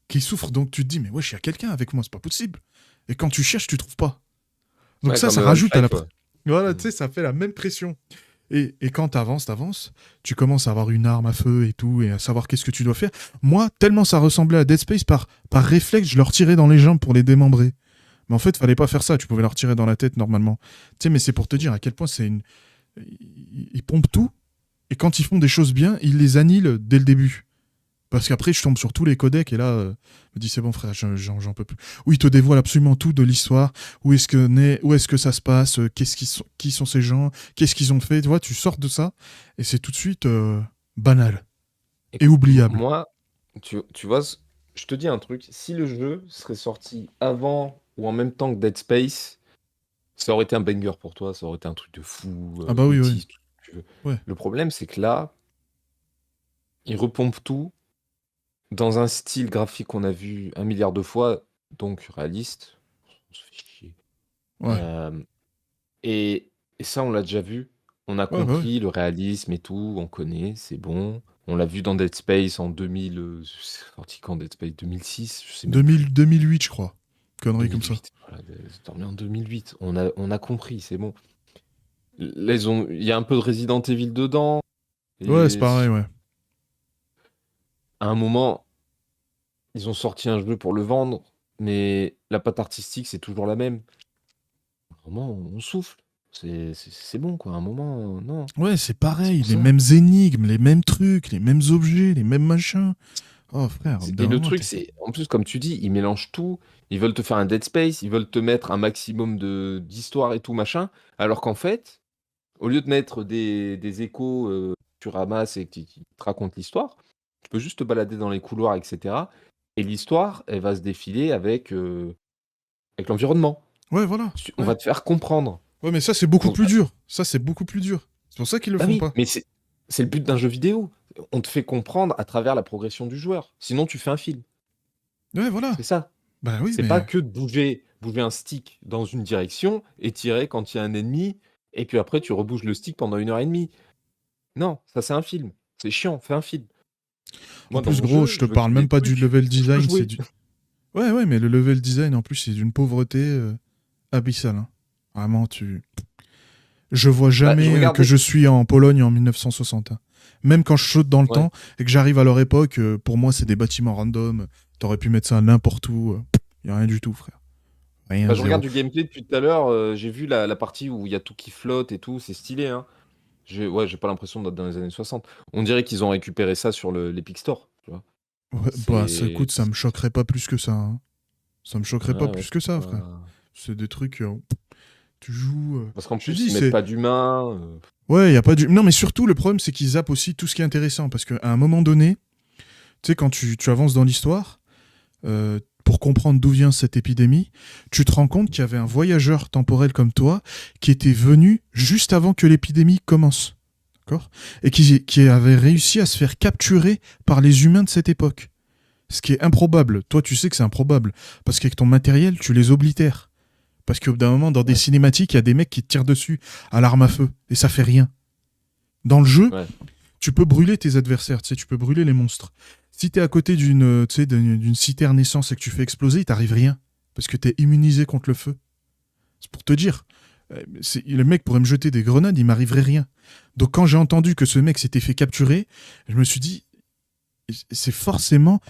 qui souffrent. Donc tu te dis, mais wesh, il y a quelqu'un avec moi, c'est pas possible. Et quand tu cherches, tu trouves pas. Donc Ouais, ça, comme ça rajoute à la... Half-Life, ouais. Voilà, tu Mm. sais, ça fait la même pression. Et quand t'avances, tu commences à avoir une arme à feu et tout, et à savoir qu'est-ce que tu dois faire. Moi, tellement ça ressemblait à Dead Space, par réflexe, je leur tirais dans les jambes pour les démembrer. Mais en fait, fallait pas faire ça, tu pouvais leur tirer dans la tête normalement. Tu sais, mais c'est pour te dire à quel point c'est une... Ils pompent tout, et quand ils font des choses bien, ils les annihilent dès le début. Parce qu'après, je tombe sur tous les codecs et là, je me dis c'est bon frère, j'en peux plus. Où ils te dévoilent absolument tout de l'histoire, où est-ce que ça se passe, qui sont ces gens, qu'est-ce qu'ils ont fait, tu vois, tu sors de ça et c'est tout de suite banal et Écoute, oubliable. moi, tu vois, je te dis un truc. Si le jeu serait sorti avant ou en même temps que Dead Space, ça aurait été un banger pour toi, ça aurait été un truc de fou, Ah bah oui, oui, autiste, tout ce que tu veux. ouais, Le problème, c'est que là, ils repompent tout dans un style graphique qu'on a vu un milliard de fois, donc réaliste. On se fait chier. ouais, Euh, et, et ça, on l'a déjà vu. On a ouais, bah ouais. compris le réalisme et tout, on connaît, c'est bon. On l'a vu dans Dead Space en 2000. C'est sorti quand Dead Space 2006, je sais même plus. 2008, je crois. Connerie comme ça. 2008. Voilà, c'est dormi en 2008. On a compris, c'est bon. Là, il y a un peu de Resident Evil dedans. Ouais, c'est Et pareil, ouais. à un moment, ils ont sorti un jeu pour le vendre, mais la patte artistique, c'est toujours la même. À un moment, on souffle. C'est bon, quoi. À un moment, non. Ouais, c'est C'est pareil, pour les ça. mêmes énigmes, les mêmes trucs, les mêmes objets, les mêmes machins. Oh frère, au bout Et d'un le moment, truc, c'est, en plus, comme tu dis, ils mélangent tout. Ils veulent te faire un Dead Space, ils veulent te mettre un maximum d'histoire et tout, machin. Alors qu'en fait, au lieu de mettre des échos que tu ramasses et qui te racontent l'histoire, tu peux juste te balader dans les couloirs, etc. Et l'histoire, elle va se défiler avec l'environnement. ouais, voilà, On ouais. va te faire comprendre. Ouais, mais ça, c'est beaucoup Donc, plus dur. Ça, c'est beaucoup plus dur. C'est pour ça qu'ils le bah font oui, pas. mais c'est le but d'un jeu vidéo. On te fait comprendre à travers la progression du joueur. Sinon, tu fais un film. Ouais, voilà. C'est ça. Bah oui, C'est pas mais... que de bouger un stick dans une direction et tirer quand il y a un ennemi, et puis après tu rebouges le stick pendant 1 heure et demie. Non, ça c'est un film. C'est chiant, fais un film. En Moi dans plus, mon gros, jeu, je te je veux qu'il parle y ait même des pas du trucs level où je peux design, c'est jouer. du... Ouais, ouais, mais le level design, en plus, c'est d'une pauvreté abyssale. Hein. Vraiment, tu... Je vois Bah, je jamais regarde que des... je suis en Pologne en 1960. Hein. Même quand je saute dans le Ouais. temps et que j'arrive à leur époque, pour moi, c'est des bâtiments random. T'aurais pu mettre ça n'importe où. Y a rien du tout, frère. Rien, Bah, je regarde zéro. du gameplay depuis tout à l'heure. J'ai vu la partie où il y a tout qui flotte et tout. C'est stylé, hein. J'ai pas l'impression d'être dans les années 60. On dirait qu'ils ont récupéré ça sur l'Epic Store. Tu vois. Ouais, bah, ça, C'est. écoute, ça me choquerait pas plus que ça. Hein. Ça me choquerait pas Ouais, ouais, plus que c'est ça, frère. pas. C'est des trucs... Tu joues. Parce qu'en Je te plus, dis, ils mettent c'est. pas d'humains. Ouais, il y a pas du. Non, mais surtout, le problème, c'est qu'ils zappent aussi tout ce qui est intéressant. Parce qu'à un moment donné, tu sais, quand tu avances dans l'histoire, pour comprendre d'où vient cette épidémie, tu te rends compte qu'il y avait un voyageur temporel comme toi qui était venu juste avant que l'épidémie commence. D'accord ? Et qui avait réussi à se faire capturer par les humains de cette époque. Ce qui est improbable. Toi, tu sais que c'est improbable. Parce qu'avec ton matériel, tu les oblitères. Parce qu'au bout d'un moment, dans des Ouais. cinématiques, il y a des mecs qui te tirent dessus à l'arme à feu. Et ça fait rien. Dans le jeu, Ouais. tu peux brûler tes adversaires. Tu sais, tu peux brûler les monstres. Si t'es à côté d'une citerne essence et que tu fais exploser, il t'arrive rien. Parce que t'es immunisé contre le feu. C'est pour te dire. Le mec pourrait me jeter des grenades, il m'arriverait rien. Donc quand j'ai entendu que ce mec s'était fait capturer, je me suis dit, c'est forcément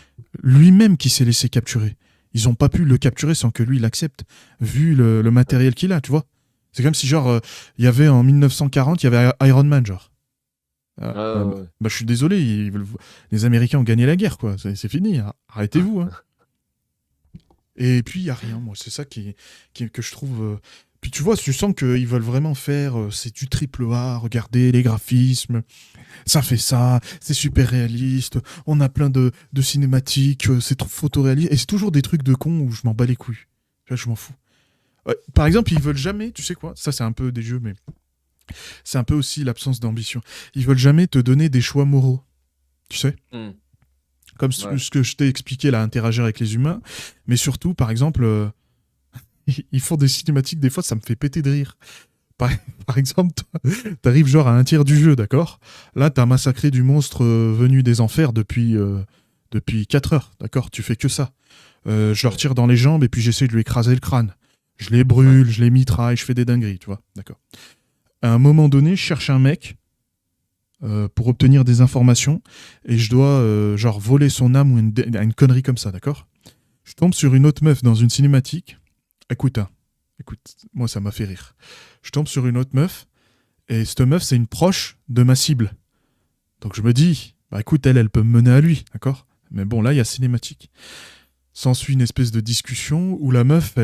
lui-même qui s'est laissé capturer. Ils ont pas pu le capturer sans que lui l'accepte, vu le matériel qu'il a, tu vois. C'est comme si, genre, il y avait en 1940, il y avait Iron Man, genre. Ouais. Je suis désolé, les Américains ont gagné la guerre, quoi. C'est fini, arrêtez-vous. Hein. Et puis, il n'y a rien, moi. C'est ça que je trouve... Puis tu vois, tu sens qu'ils veulent vraiment faire... c'est du triple A, regardez les graphismes, ça fait ça, c'est super réaliste, on a plein de cinématiques, c'est trop photoréaliste. Et c'est toujours des trucs de cons où je m'en bats les couilles. Là, je m'en fous. Ouais, par exemple, ils veulent jamais, tu sais quoi, ça c'est un peu des jeux, mais c'est un peu aussi l'absence d'ambition. Ils veulent jamais te donner des choix moraux, tu sais, comme Ouais. ce que je t'ai expliqué là, interagir avec les humains, mais surtout, par exemple, ils font des cinématiques, des fois ça me fait péter de rire. Par exemple, t'arrives genre à un tiers du jeu, d'accord ? Là, t'as massacré du monstre venu des enfers depuis 4 heures, d'accord ? Tu fais que ça. Je leur tire dans les jambes et puis j'essaie de lui écraser le crâne. Je les brûle, je les mitraille, je fais des dingueries, tu vois, d'accord. À un moment donné, je cherche un mec pour obtenir des informations et je dois genre voler son âme ou une connerie comme ça, d'accord ? Je tombe sur une autre meuf dans une cinématique. Écoute, moi ça m'a fait rire. Je tombe sur une autre meuf et cette meuf c'est une proche de ma cible. Donc je me dis, bah écoute, elle peut me mener à lui, d'accord ? Mais bon, là il y a cinématique. S'ensuit une espèce de discussion où la meuf,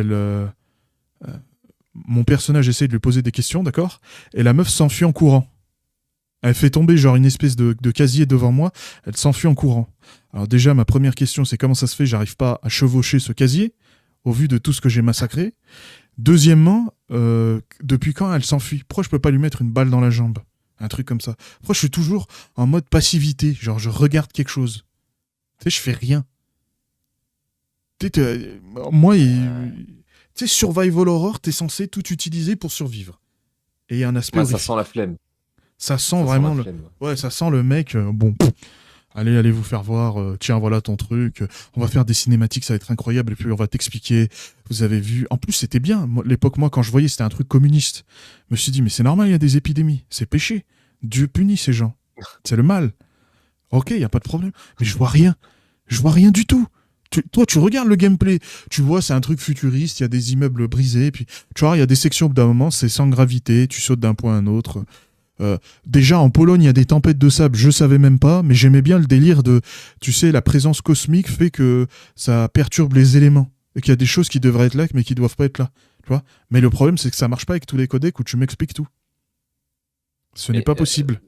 mon personnage essaie de lui poser des questions, d'accord ? Et la meuf s'enfuit en courant. Elle fait tomber genre une espèce de casier devant moi, elle s'enfuit en courant. Alors déjà, ma première question, c'est comment ça se fait, j'arrive pas à chevaucher ce casier, au vu de tout ce que j'ai massacré. Deuxièmement, depuis quand elle s'enfuit ? Pourquoi je peux pas lui mettre une balle dans la jambe ? Un truc comme ça. Pourquoi je suis toujours en mode passivité, genre je regarde quelque chose. Tu sais, je fais rien. Moi, tu sais, survival horror, t'es censé tout utiliser pour survivre. Et il y a un aspect Ça horrifique. sent la flemme. Ça sent Ça vraiment sent la flemme. Ouais, ça sent le mec, allez vous faire voir, tiens, voilà ton truc, on va faire des cinématiques, ça va être incroyable, et puis on va t'expliquer, vous avez vu, en plus c'était bien, l'époque, moi, quand je voyais, c'était un truc communiste, je me suis dit, mais c'est normal, il y a des épidémies, c'est péché, Dieu punit ces gens, c'est le mal, ok, il y a pas de problème, mais je vois rien du tout. Toi, tu regardes le gameplay, tu vois, c'est un truc futuriste, il y a des immeubles brisés, puis tu vois, il y a des sections où d'un moment, c'est sans gravité, tu sautes d'un point à un autre. Déjà en Pologne il y a des tempêtes de sable, je savais même pas, mais j'aimais bien le délire de, tu sais, la présence cosmique fait que ça perturbe les éléments et qu'il y a des choses qui devraient être là mais qui doivent pas être là, tu vois. Mais le problème c'est que ça marche pas avec tous les codecs où tu m'expliques tout. Ce n'est Et, pas possible.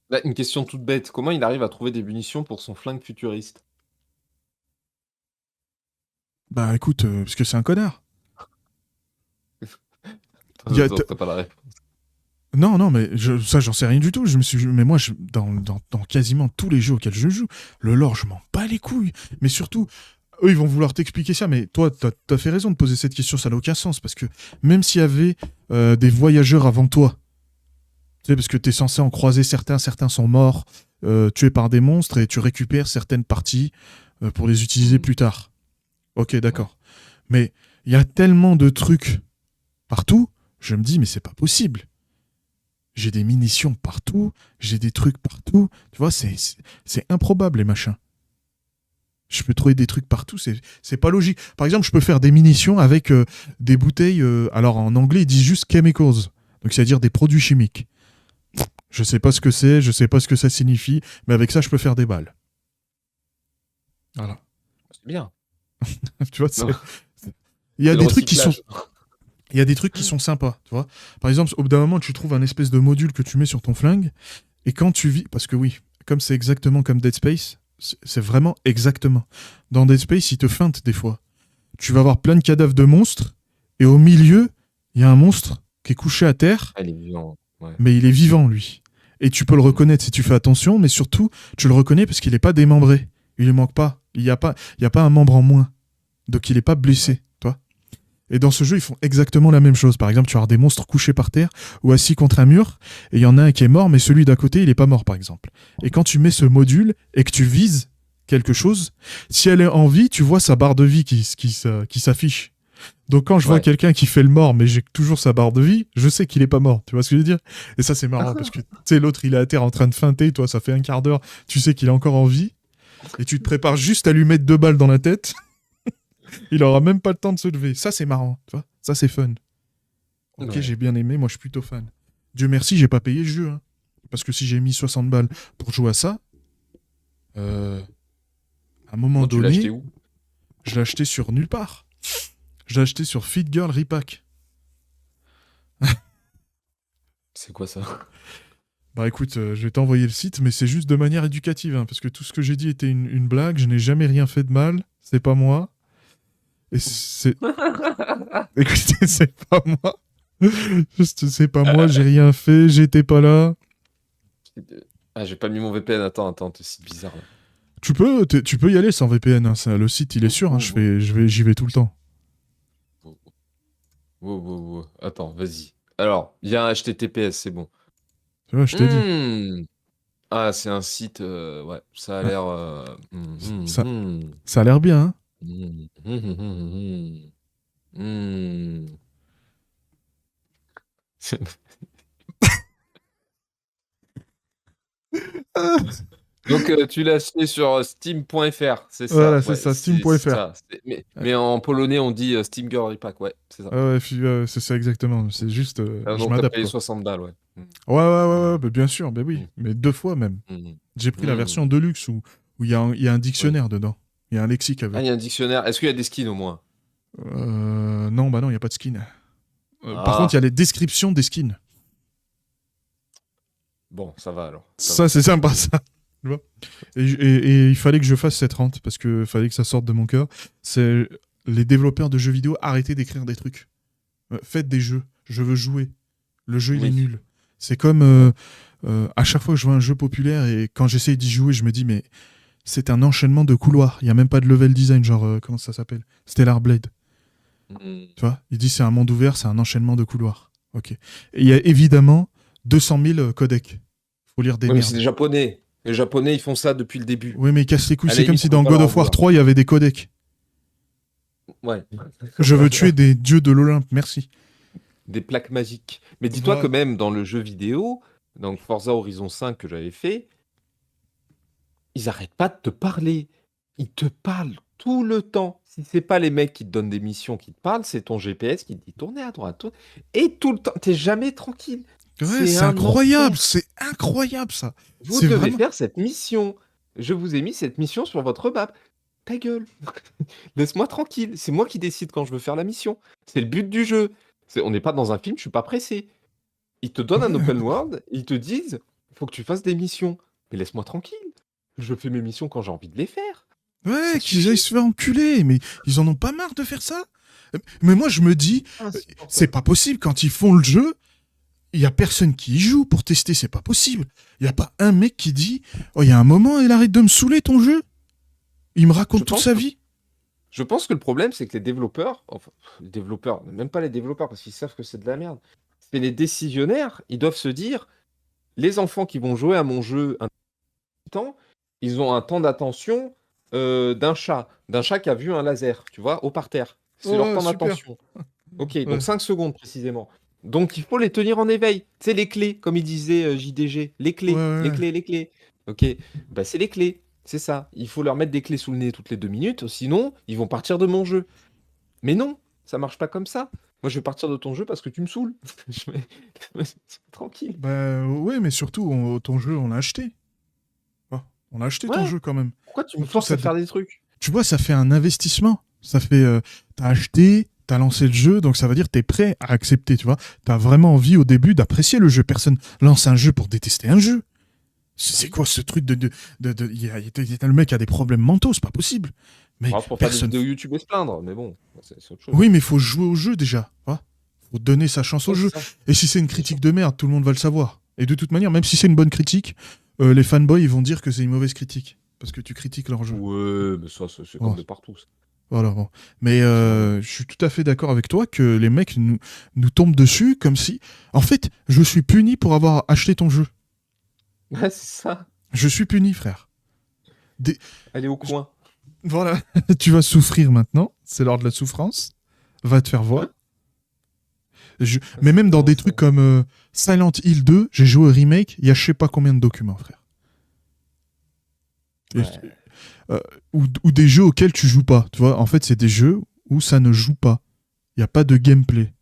là, une question toute bête. Comment il arrive à trouver des munitions pour son flingue futuriste ? Bah écoute, parce que c'est un connard. Il y a T'as pas la réponse. Non, mais ça, j'en sais rien du tout. Mais moi, dans quasiment tous les jeux auxquels je joue, le lore, je m'en bats les couilles. Mais surtout, eux, ils vont vouloir t'expliquer ça. Mais toi, t'as fait raison de poser cette question, ça n'a aucun sens. Parce que même s'il y avait des voyageurs avant toi, tu sais, parce que t'es censé en croiser certains sont morts, tués par des monstres, et tu récupères certaines parties pour les utiliser plus tard. Ok, d'accord. Mais il y a tellement de trucs partout, je me dis, mais c'est pas possible. J'ai des munitions partout, j'ai des trucs partout. Tu vois, c'est improbable, les machins. Je peux trouver des trucs partout, c'est pas logique. Par exemple, je peux faire des munitions avec des bouteilles... alors, en anglais, ils disent juste chemicals. Donc, c'est-à-dire des produits chimiques. Je sais pas ce que c'est, je sais pas ce que ça signifie, mais avec ça, je peux faire des balles. Voilà. C'est bien. Tu vois, Non, il y a c'est des le trucs qui sont... recyclage. Il y a des trucs qui sont sympas, tu vois. Par exemple, au bout d'un moment, tu trouves un espèce de module que tu mets sur ton flingue, et quand tu vis... Parce que oui, comme c'est exactement comme Dead Space, c'est vraiment exactement. Dans Dead Space, il te feinte des fois. Tu vas avoir plein de cadavres de monstres, et au milieu, il y a un monstre qui est couché à terre, Elle est vivante. Ouais. mais il est vivant, lui. Et tu peux le reconnaître si tu fais attention, mais surtout, tu le reconnais parce qu'il n'est pas démembré. Il ne manque pas. Il n'y a pas un membre en moins. Donc il n'est pas blessé, toi. Et dans ce jeu, ils font exactement la même chose. Par exemple, tu vas avoir des monstres couchés par terre ou assis contre un mur, et il y en a un qui est mort, mais celui d'à côté, il n'est pas mort, par exemple. Et quand tu mets ce module et que tu vises quelque chose, si elle est en vie, tu vois sa barre de vie qui s'affiche. Donc quand je vois Ouais. quelqu'un qui fait le mort, mais j'ai toujours sa barre de vie, je sais qu'il est pas mort. Tu vois ce que je veux dire? Et ça, c'est marrant parce que tu sais, l'autre, il est à terre en train de feinter. Toi, ça fait un quart d'heure, tu sais qu'il est encore en vie, et tu te prépares juste à lui mettre 2 balles dans la tête. Il aura même pas le temps de se lever. Ça, c'est marrant. Tu vois, ça, c'est fun. Ok, Ouais. j'ai bien aimé. Moi, je suis plutôt fan. Dieu merci, j'ai pas payé le jeu. Hein. Parce que si j'ai mis 60 balles pour jouer à ça, à un moment Bon, tu l'as acheté donné, où? je l'ai acheté sur nulle part. Je l'ai acheté sur Fit Girl Repack. C'est quoi ça? Bah écoute, je vais t'envoyer le site, mais c'est juste de manière éducative, hein, parce que tout ce que j'ai dit était une blague, je n'ai jamais rien fait de mal, c'est pas moi. Et c'est... Écoutez, c'est pas moi. Juste, c'est pas moi, j'ai rien fait, j'étais pas là. Ah, j'ai pas mis mon VPN. Attends, c'est bizarre là. Tu peux y aller sans VPN, hein, le site il est sûr, hein, j'y vais tout le temps. Wow. Attends, vas-y. Alors, il y a un HTTPS, c'est bon. Tu vois, je t'ai dit. Ah, c'est un site. Ouais, ça a Ah, l'air. ça, ça a l'air bien, hein. Donc, tu l'as acheté sur steam.fr, c'est ça. Voilà, c'est Ouais, ça, c'est steam.fr. ça. Mais en polonais, on dit Steam Girl Repack, ouais, c'est ça. Ah ouais, c'est ça exactement, c'est juste, je Donc, t'as m'adapte payé quoi. 60 balles, ouais. Ouais, bah, bien sûr, bah oui, Mm. mais 2 fois même. Mm. J'ai pris la Mm. version Deluxe où il y a un Oui. dictionnaire dedans. Il y a un lexique Ah, il y avec. a un dictionnaire. Est-ce qu'il y a des skins au moins? Non, bah non, il n'y a pas de skin. Par contre, il y a Ah, les descriptions des skins. bon, ça va alors. Ça Ça, va. c'est sympa, ça. Tu vois et il fallait que je fasse cette rente parce que fallait que ça sorte de mon cœur. C'est les développeurs de jeux vidéo, arrêtez d'écrire des trucs. Faites des jeux. Je veux jouer. Le jeu, il est Oui. nul. C'est comme à chaque fois que je vois un jeu populaire et quand j'essaye d'y jouer, je me dis, mais c'est un enchaînement de couloirs. Il n'y a même pas de level design, genre, comment ça s'appelle? Stellar Blade. Mm. Tu vois? Il dit, c'est un monde ouvert, c'est un enchaînement de couloirs. Ok. Et il y a évidemment 200 000 codecs. Faut lire des Oui, mais c'est merdes. des Japonais. Les Japonais, ils font ça depuis le début. Oui, mais casse les couilles. À la C'est comme limite, si on peut dans pas God leur en of War vouloir. 3, il y avait des codecs. Ouais. Je veux tuer des dieux de l'Olympe, merci. Des plaques magiques. Mais dis-toi que Voilà. même dans le jeu vidéo, donc Forza Horizon 5 que j'avais fait, ils arrêtent pas de te parler. Ils te parlent tout le temps. Si c'est pas les mecs qui te donnent des missions qui te parlent, c'est ton GPS qui te dit tournez à droite. Et tout le temps, t'es jamais tranquille. Ouais, C'est c'est un incroyable, enfer. c'est incroyable ça. Vous C'est devez vraiment. faire cette mission. Je vous ai mis cette mission sur votre map. Ta gueule. Laisse-moi tranquille. C'est moi qui décide quand je veux faire la mission. C'est le but du jeu. On n'est pas dans un film, je suis pas pressé. Ils te donnent un open world, ils te disent faut que tu fasses des missions. Mais laisse-moi tranquille. Je fais mes missions quand j'ai envie de les faire. Ouais, Ça qu'ils aillent suffit. se faire enculer, mais ils en ont pas marre de faire ça. Mais moi, je me dis, c'est pas possible quand ils font le jeu. Il y a personne qui y joue pour tester, c'est pas possible. Il y a pas un mec qui dit, oh, il y a un moment, il arrête de me saouler ton jeu. Il me raconte Je toute pense sa que, vie. je pense que le problème, c'est que les développeurs, enfin, les développeurs, même pas les développeurs parce qu'ils savent que c'est de la merde, c'est les décisionnaires, ils doivent se dire les enfants qui vont jouer à mon jeu un temps, ils ont un temps d'attention d'un chat qui a vu un laser, tu vois, au parterre. C'est leur Oh, temps super. d'attention. Ok, donc Ouais. 5 secondes précisément. Donc il faut les tenir en éveil. C'est les clés, comme il disait JDG. Les Ouais, clés, les ouais. clés, les clés. Ok, bah c'est les clés. C'est ça. Il faut leur mettre des clés sous le nez toutes les 2 minutes, sinon ils vont partir de mon jeu. Mais non, ça marche pas comme ça. Moi je vais partir de ton jeu parce que tu me saoules. Tranquille. Bah, ouais, mais surtout, ton jeu, on l'a acheté. Oh, on a acheté ton Ouais, jeu quand même. pourquoi tu me Surtout, forces à faire des trucs? tu vois, ça fait un investissement. Ça fait, t'as acheté, T'as lancé le jeu, donc ça veut dire que t'es prêt à accepter, tu vois. T'as vraiment envie au début d'apprécier le jeu. Personne lance un jeu pour détester un jeu. C'est quoi ce truc le mec a des problèmes mentaux, c'est pas possible. Mais Alors, c'est pour faire des personne. vidéos YouTube et se plaindre, mais bon, c'est autre chose. Oui, mais il faut jouer au jeu déjà. Hein, faut donner sa chance au Ouais, jeu. c'est ça. Et si c'est une critique de merde, tout le monde va le savoir. Et de toute manière, même si c'est une bonne critique, les fanboys ils vont dire que c'est une mauvaise critique. Parce que tu critiques leur jeu. Ouais, mais ça, c'est Oh. comme de partout. Ça. Voilà, bon. Mais je suis tout à fait d'accord avec toi que les mecs nous tombent dessus comme si... En fait, je suis puni pour avoir acheté ton jeu. Ouais, c'est ça. Je suis puni, frère. Allez au coin. Voilà. Tu vas souffrir maintenant. C'est l'heure de la souffrance. Va te faire voir. Mais même dans des trucs comme Silent Hill 2, j'ai joué au remake, il y a je sais pas combien de documents, frère. Ouais. Ou des jeux auxquels tu joues pas. Tu vois, en fait, c'est des jeux où ça ne joue pas. Il n'y a pas de gameplay.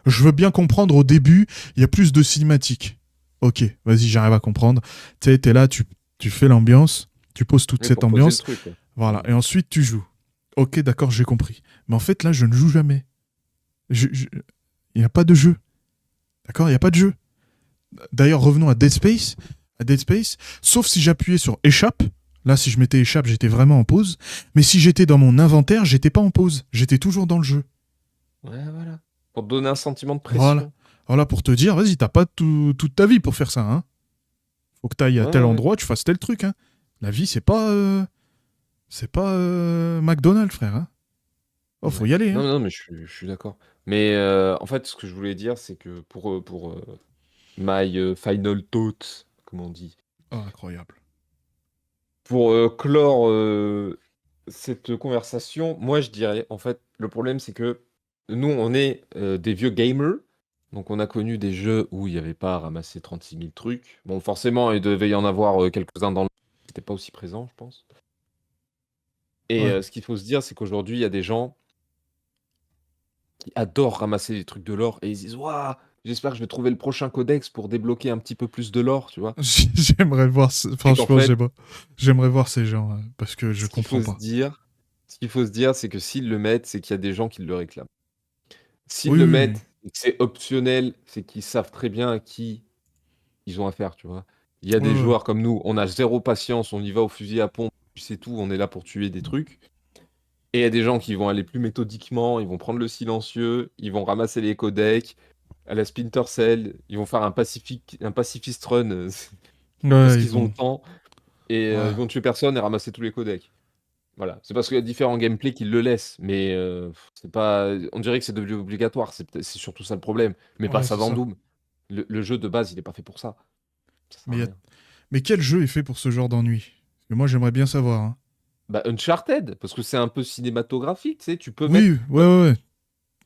Je veux bien comprendre au début, il y a plus de cinématiques. Ok, vas-y, j'arrive à comprendre. Tu sais, t'es là, tu fais l'ambiance, tu poses toute cette ambiance. Truc, ouais. Voilà, et ensuite tu joues. Ok, d'accord, j'ai compris. Mais en fait, là, je ne joue jamais. Il n'y a pas de jeu. D'accord, il n'y a pas de jeu. D'ailleurs, revenons à Dead Space. Sauf si j'appuyais sur échappe. Là, si je mettais échappe, j'étais vraiment en pause. Mais si j'étais dans mon inventaire, j'étais pas en pause. J'étais toujours dans le jeu. Ouais, voilà. Pour te donner un sentiment de pression. Voilà pour te dire, vas-y, t'as pas toute ta vie pour faire ça. Hein. Faut que t'ailles à tel endroit, tu fasses tel truc. Hein. La vie, c'est pas McDonald's, frère. Hein. Oh, faut y aller. Hein. Non, mais je suis d'accord. Mais en fait, ce que je voulais dire, c'est que pour my final thought, comme on dit, Oh, incroyable. pour clore cette conversation, moi je dirais, en fait, le problème c'est que nous, on est des vieux gamers, donc on a connu des jeux où il n'y avait pas à ramasser 36 000 trucs. Bon, forcément, il devait y en avoir quelques-uns dans le... qui n'étaient pas aussi présents, je pense. Et Ouais. ce qu'il faut se dire, c'est qu'aujourd'hui, il y a des gens qui adorent ramasser des trucs de l'or et ils disent waouh, j'espère que je vais trouver le prochain codex pour débloquer un petit peu plus de l'or, tu vois. J'aimerais voir, franchement, fait, j'aimerais voir ces gens parce que je comprends pas. Ce qu'il faut se dire, c'est que s'ils le mettent, c'est qu'il y a des gens qui le réclament. S'ils Oui, le oui, mettent et que c'est optionnel, c'est qu'ils savent très bien à qui ils ont affaire, tu vois. Il y a des ouais. joueurs comme nous, on a zéro patience, on y va au fusil à pompe, c'est tout, on est là pour tuer des trucs. Et il y a des gens qui vont aller plus méthodiquement, ils vont prendre le silencieux, ils vont ramasser les codecs, à la Splinter Cell, ils vont faire un pacifist run parce qu'ils ont le temps, et ils vont tuer personne et ramasser tous les codecs. Voilà, c'est parce qu'il y a différents gameplays qui le laissent, mais c'est pas. On dirait que c'est devenu obligatoire, c'est surtout ça le problème. Mais pas ça dans Doom. Le jeu de base, il est pas fait pour ça. Mais quel jeu est fait pour ce genre d'ennui? Parce que moi, j'aimerais bien savoir. Hein. Bah, Uncharted, parce que c'est un peu cinématographique, tu sais, tu peux Oui, mettre, ouais.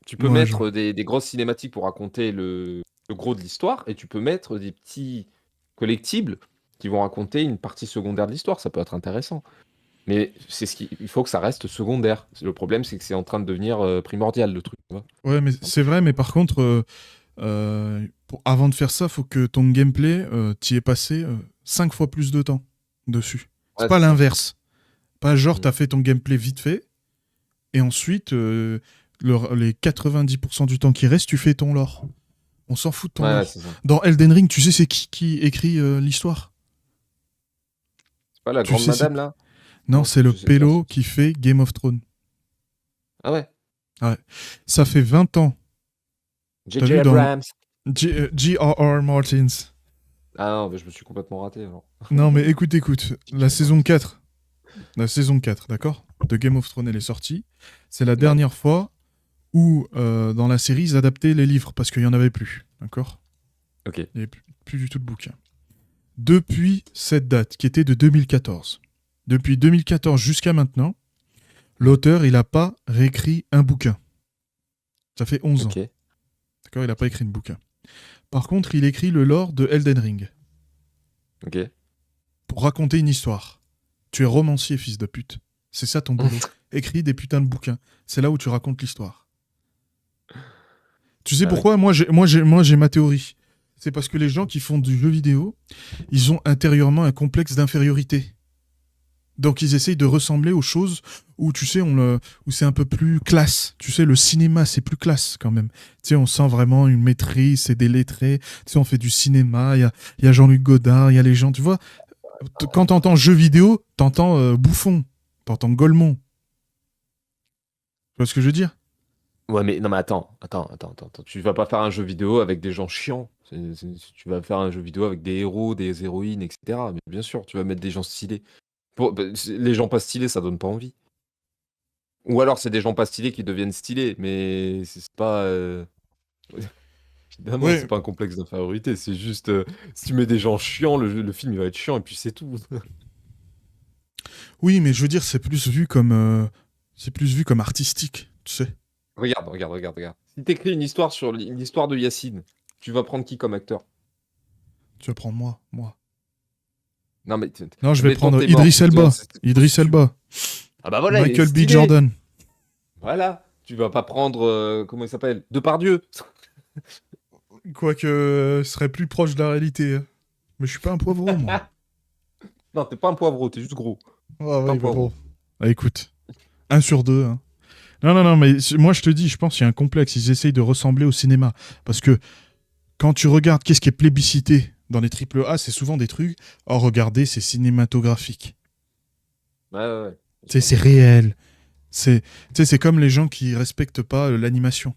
tu peux mettre des grosses cinématiques pour raconter le gros de l'histoire, et tu peux mettre des petits collectibles qui vont raconter une partie secondaire de l'histoire. Ça peut être intéressant. Mais il faut que ça reste secondaire. Le problème, c'est que c'est en train de devenir primordial, le truc. Tu vois. Ouais, mais c'est vrai, mais par contre, avant de faire ça, faut que ton gameplay, t'y aies passé 5 fois plus de temps dessus. C'est Ouais, pas c'est ça. l'inverse. Pas genre, t'as fait ton gameplay vite fait, et ensuite, les 90% du temps qui reste, tu fais ton lore. On s'en fout de ton lore. C'est ça. Dans Elden Ring, tu sais c'est qui écrit l'histoire? C'est pas la grande madame, là? Non, c'est le pélo qui fait Game of Thrones. Ah ouais? Ouais. Ça fait 20 ans. J.J. Abrams. J.R.R. Martins. Ah non, mais je me suis complètement raté, alors. Non, mais écoute. La saison 4, d'accord, de Game of Thrones, elle est sortie. C'est la dernière fois où, dans la série, ils adaptaient les livres, parce qu'il n'y en avait plus, d'accord? Ok. Il n'y avait plus du tout de bouquin. Depuis cette date, qui était de 2014, depuis 2014 jusqu'à maintenant, l'auteur, il n'a pas réécrit un bouquin. Ça fait 11 ans. D'accord, il n'a pas écrit de bouquin. Par contre, il écrit le lore de Elden Ring. Ok. Pour raconter une histoire. Tu es romancier, fils de pute. C'est ça ton boulot. Écris des putains de bouquins. C'est là où tu racontes l'histoire. Tu sais pourquoi? Moi, j'ai ma théorie. C'est parce que les gens qui font du jeu vidéo, ils ont intérieurement un complexe d'infériorité. Donc ils essayent de ressembler aux choses où tu sais où c'est un peu plus classe. Tu sais, le cinéma c'est plus classe quand même. Tu sais, on sent vraiment une maîtrise, c'est des lettrés. Tu sais, on fait du cinéma. Il y a Jean-Luc Godard, il y a les gens. Tu vois, quand t'entends jeu vidéo, t'entends Bouffon, t'entends Golemont. Tu vois ce que je veux dire? Ouais, mais non, mais attends. Tu vas pas faire un jeu vidéo avec des gens chiants. Tu vas faire un jeu vidéo avec des héros, des héroïnes, etc. Mais bien sûr, tu vas mettre des gens stylés. Les gens pas stylés, ça donne pas envie. Ou alors, c'est des gens pas stylés qui deviennent stylés, mais c'est pas. Évidemment, c'est Ouais. pas un complexe d'infériorité. C'est juste. Si tu mets des gens chiants, le film il va être chiant et puis c'est tout. Oui, mais je veux dire, c'est plus vu comme artistique, tu sais. Regarde. Si t'écris une histoire sur l'histoire de Yacine, tu vas prendre qui comme acteur? Tu vas prendre moi. Non, mais. Non, je vais Admettons que prendre t'es mort. Idriss Elba. C'est Idriss posthume. Elba. Ah bah voilà, il est Michael B. stylé. Jordan. Voilà. Tu vas pas prendre. Comment il s'appelle? Depardieu. Quoique, ce serait plus proche de la réalité. Hein. Mais je suis pas un poivron, moi. Non, t'es pas un poivreau, t'es juste gros. Ah Pas un oui, bah poivreau. bon. Ah, écoute, 1 sur 2. Hein. Non, mais moi je te dis, je pense qu'il y a un complexe. Ils essayent de ressembler au cinéma. Parce que quand tu regardes qu'est-ce qui est plébiscité dans les triple A, c'est souvent des trucs. Oh, regardez, c'est cinématographique. Ouais. Tu sais, c'est réel. Tu sais, c'est comme les gens qui respectent pas l'animation.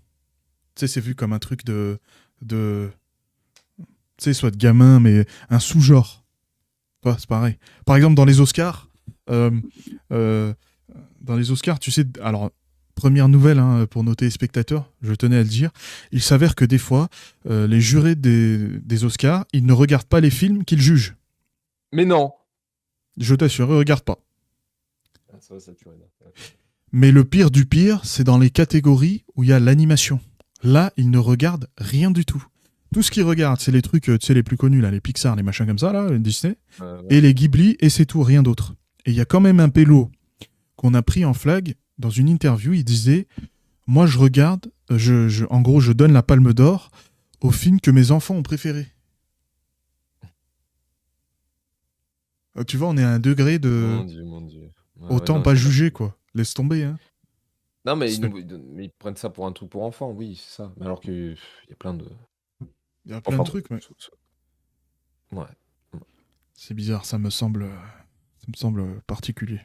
Tu sais, c'est vu comme un truc de tu sais, soit de gamin, mais un sous-genre. Ouais, c'est pareil. Par exemple, euh, euh, dans les Oscars, tu sais, alors, première nouvelle hein, pour nos téléspectateurs, je tenais à le dire, il s'avère que des fois, les jurés des Oscars, ils ne regardent pas les films qu'ils jugent. Mais non. Je t'assure, ils ne regardent pas. Ah, ça va saturer là. Mais le pire du pire, c'est dans les catégories où il y a l'animation. Là, ils ne regardent rien du tout. Tout ce qu'ils regardent, c'est les trucs, tu sais, les plus connus, là, les Pixar, les machins comme ça, là, les Disney, Ouais. et les Ghibli, et c'est tout, rien d'autre. Et il y a quand même un pélo qu'on a pris en flag dans une interview. Il disait, moi, je regarde, en gros, je donne la palme d'or aux films que mes enfants ont préférés. Tu vois, on est à un degré de Mon Dieu. Ouais, autant non, pas c'est pas. juger, quoi. Laisse tomber, hein. Non, mais C'est- mais ils prennent ça pour un truc pour enfants, oui, c'est ça. Mais alors qu'il y a plein de. Il y a plein de Enfin bon. trucs, mais Ouais. c'est bizarre, ça me semble particulier.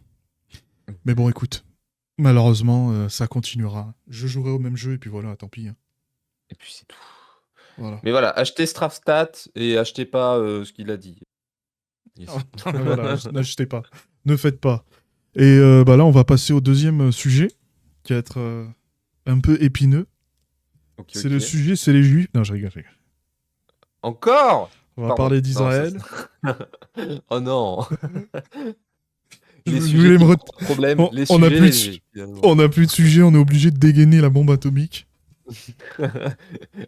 Mais bon, écoute, malheureusement, ça continuera. Je jouerai au même jeu et puis voilà, tant pis. Hein. Et puis c'est tout. Voilà. Mais voilà, achetez Strafstat et achetez pas ce qu'il a dit. Yes. Voilà, n'achetez pas. Ne faites pas. Et bah là, on va passer au deuxième sujet, qui va être un peu épineux. Ok. Le sujet, c'est les juifs. Non, je rigole. Encore? On va Pardon. parler Non, d'Israël. Oh non. Je Les sujets voulais qui me posent problème, les on a sujets plus de légers, finalement. on a plus de sujet, on est obligé de dégainer la bombe atomique.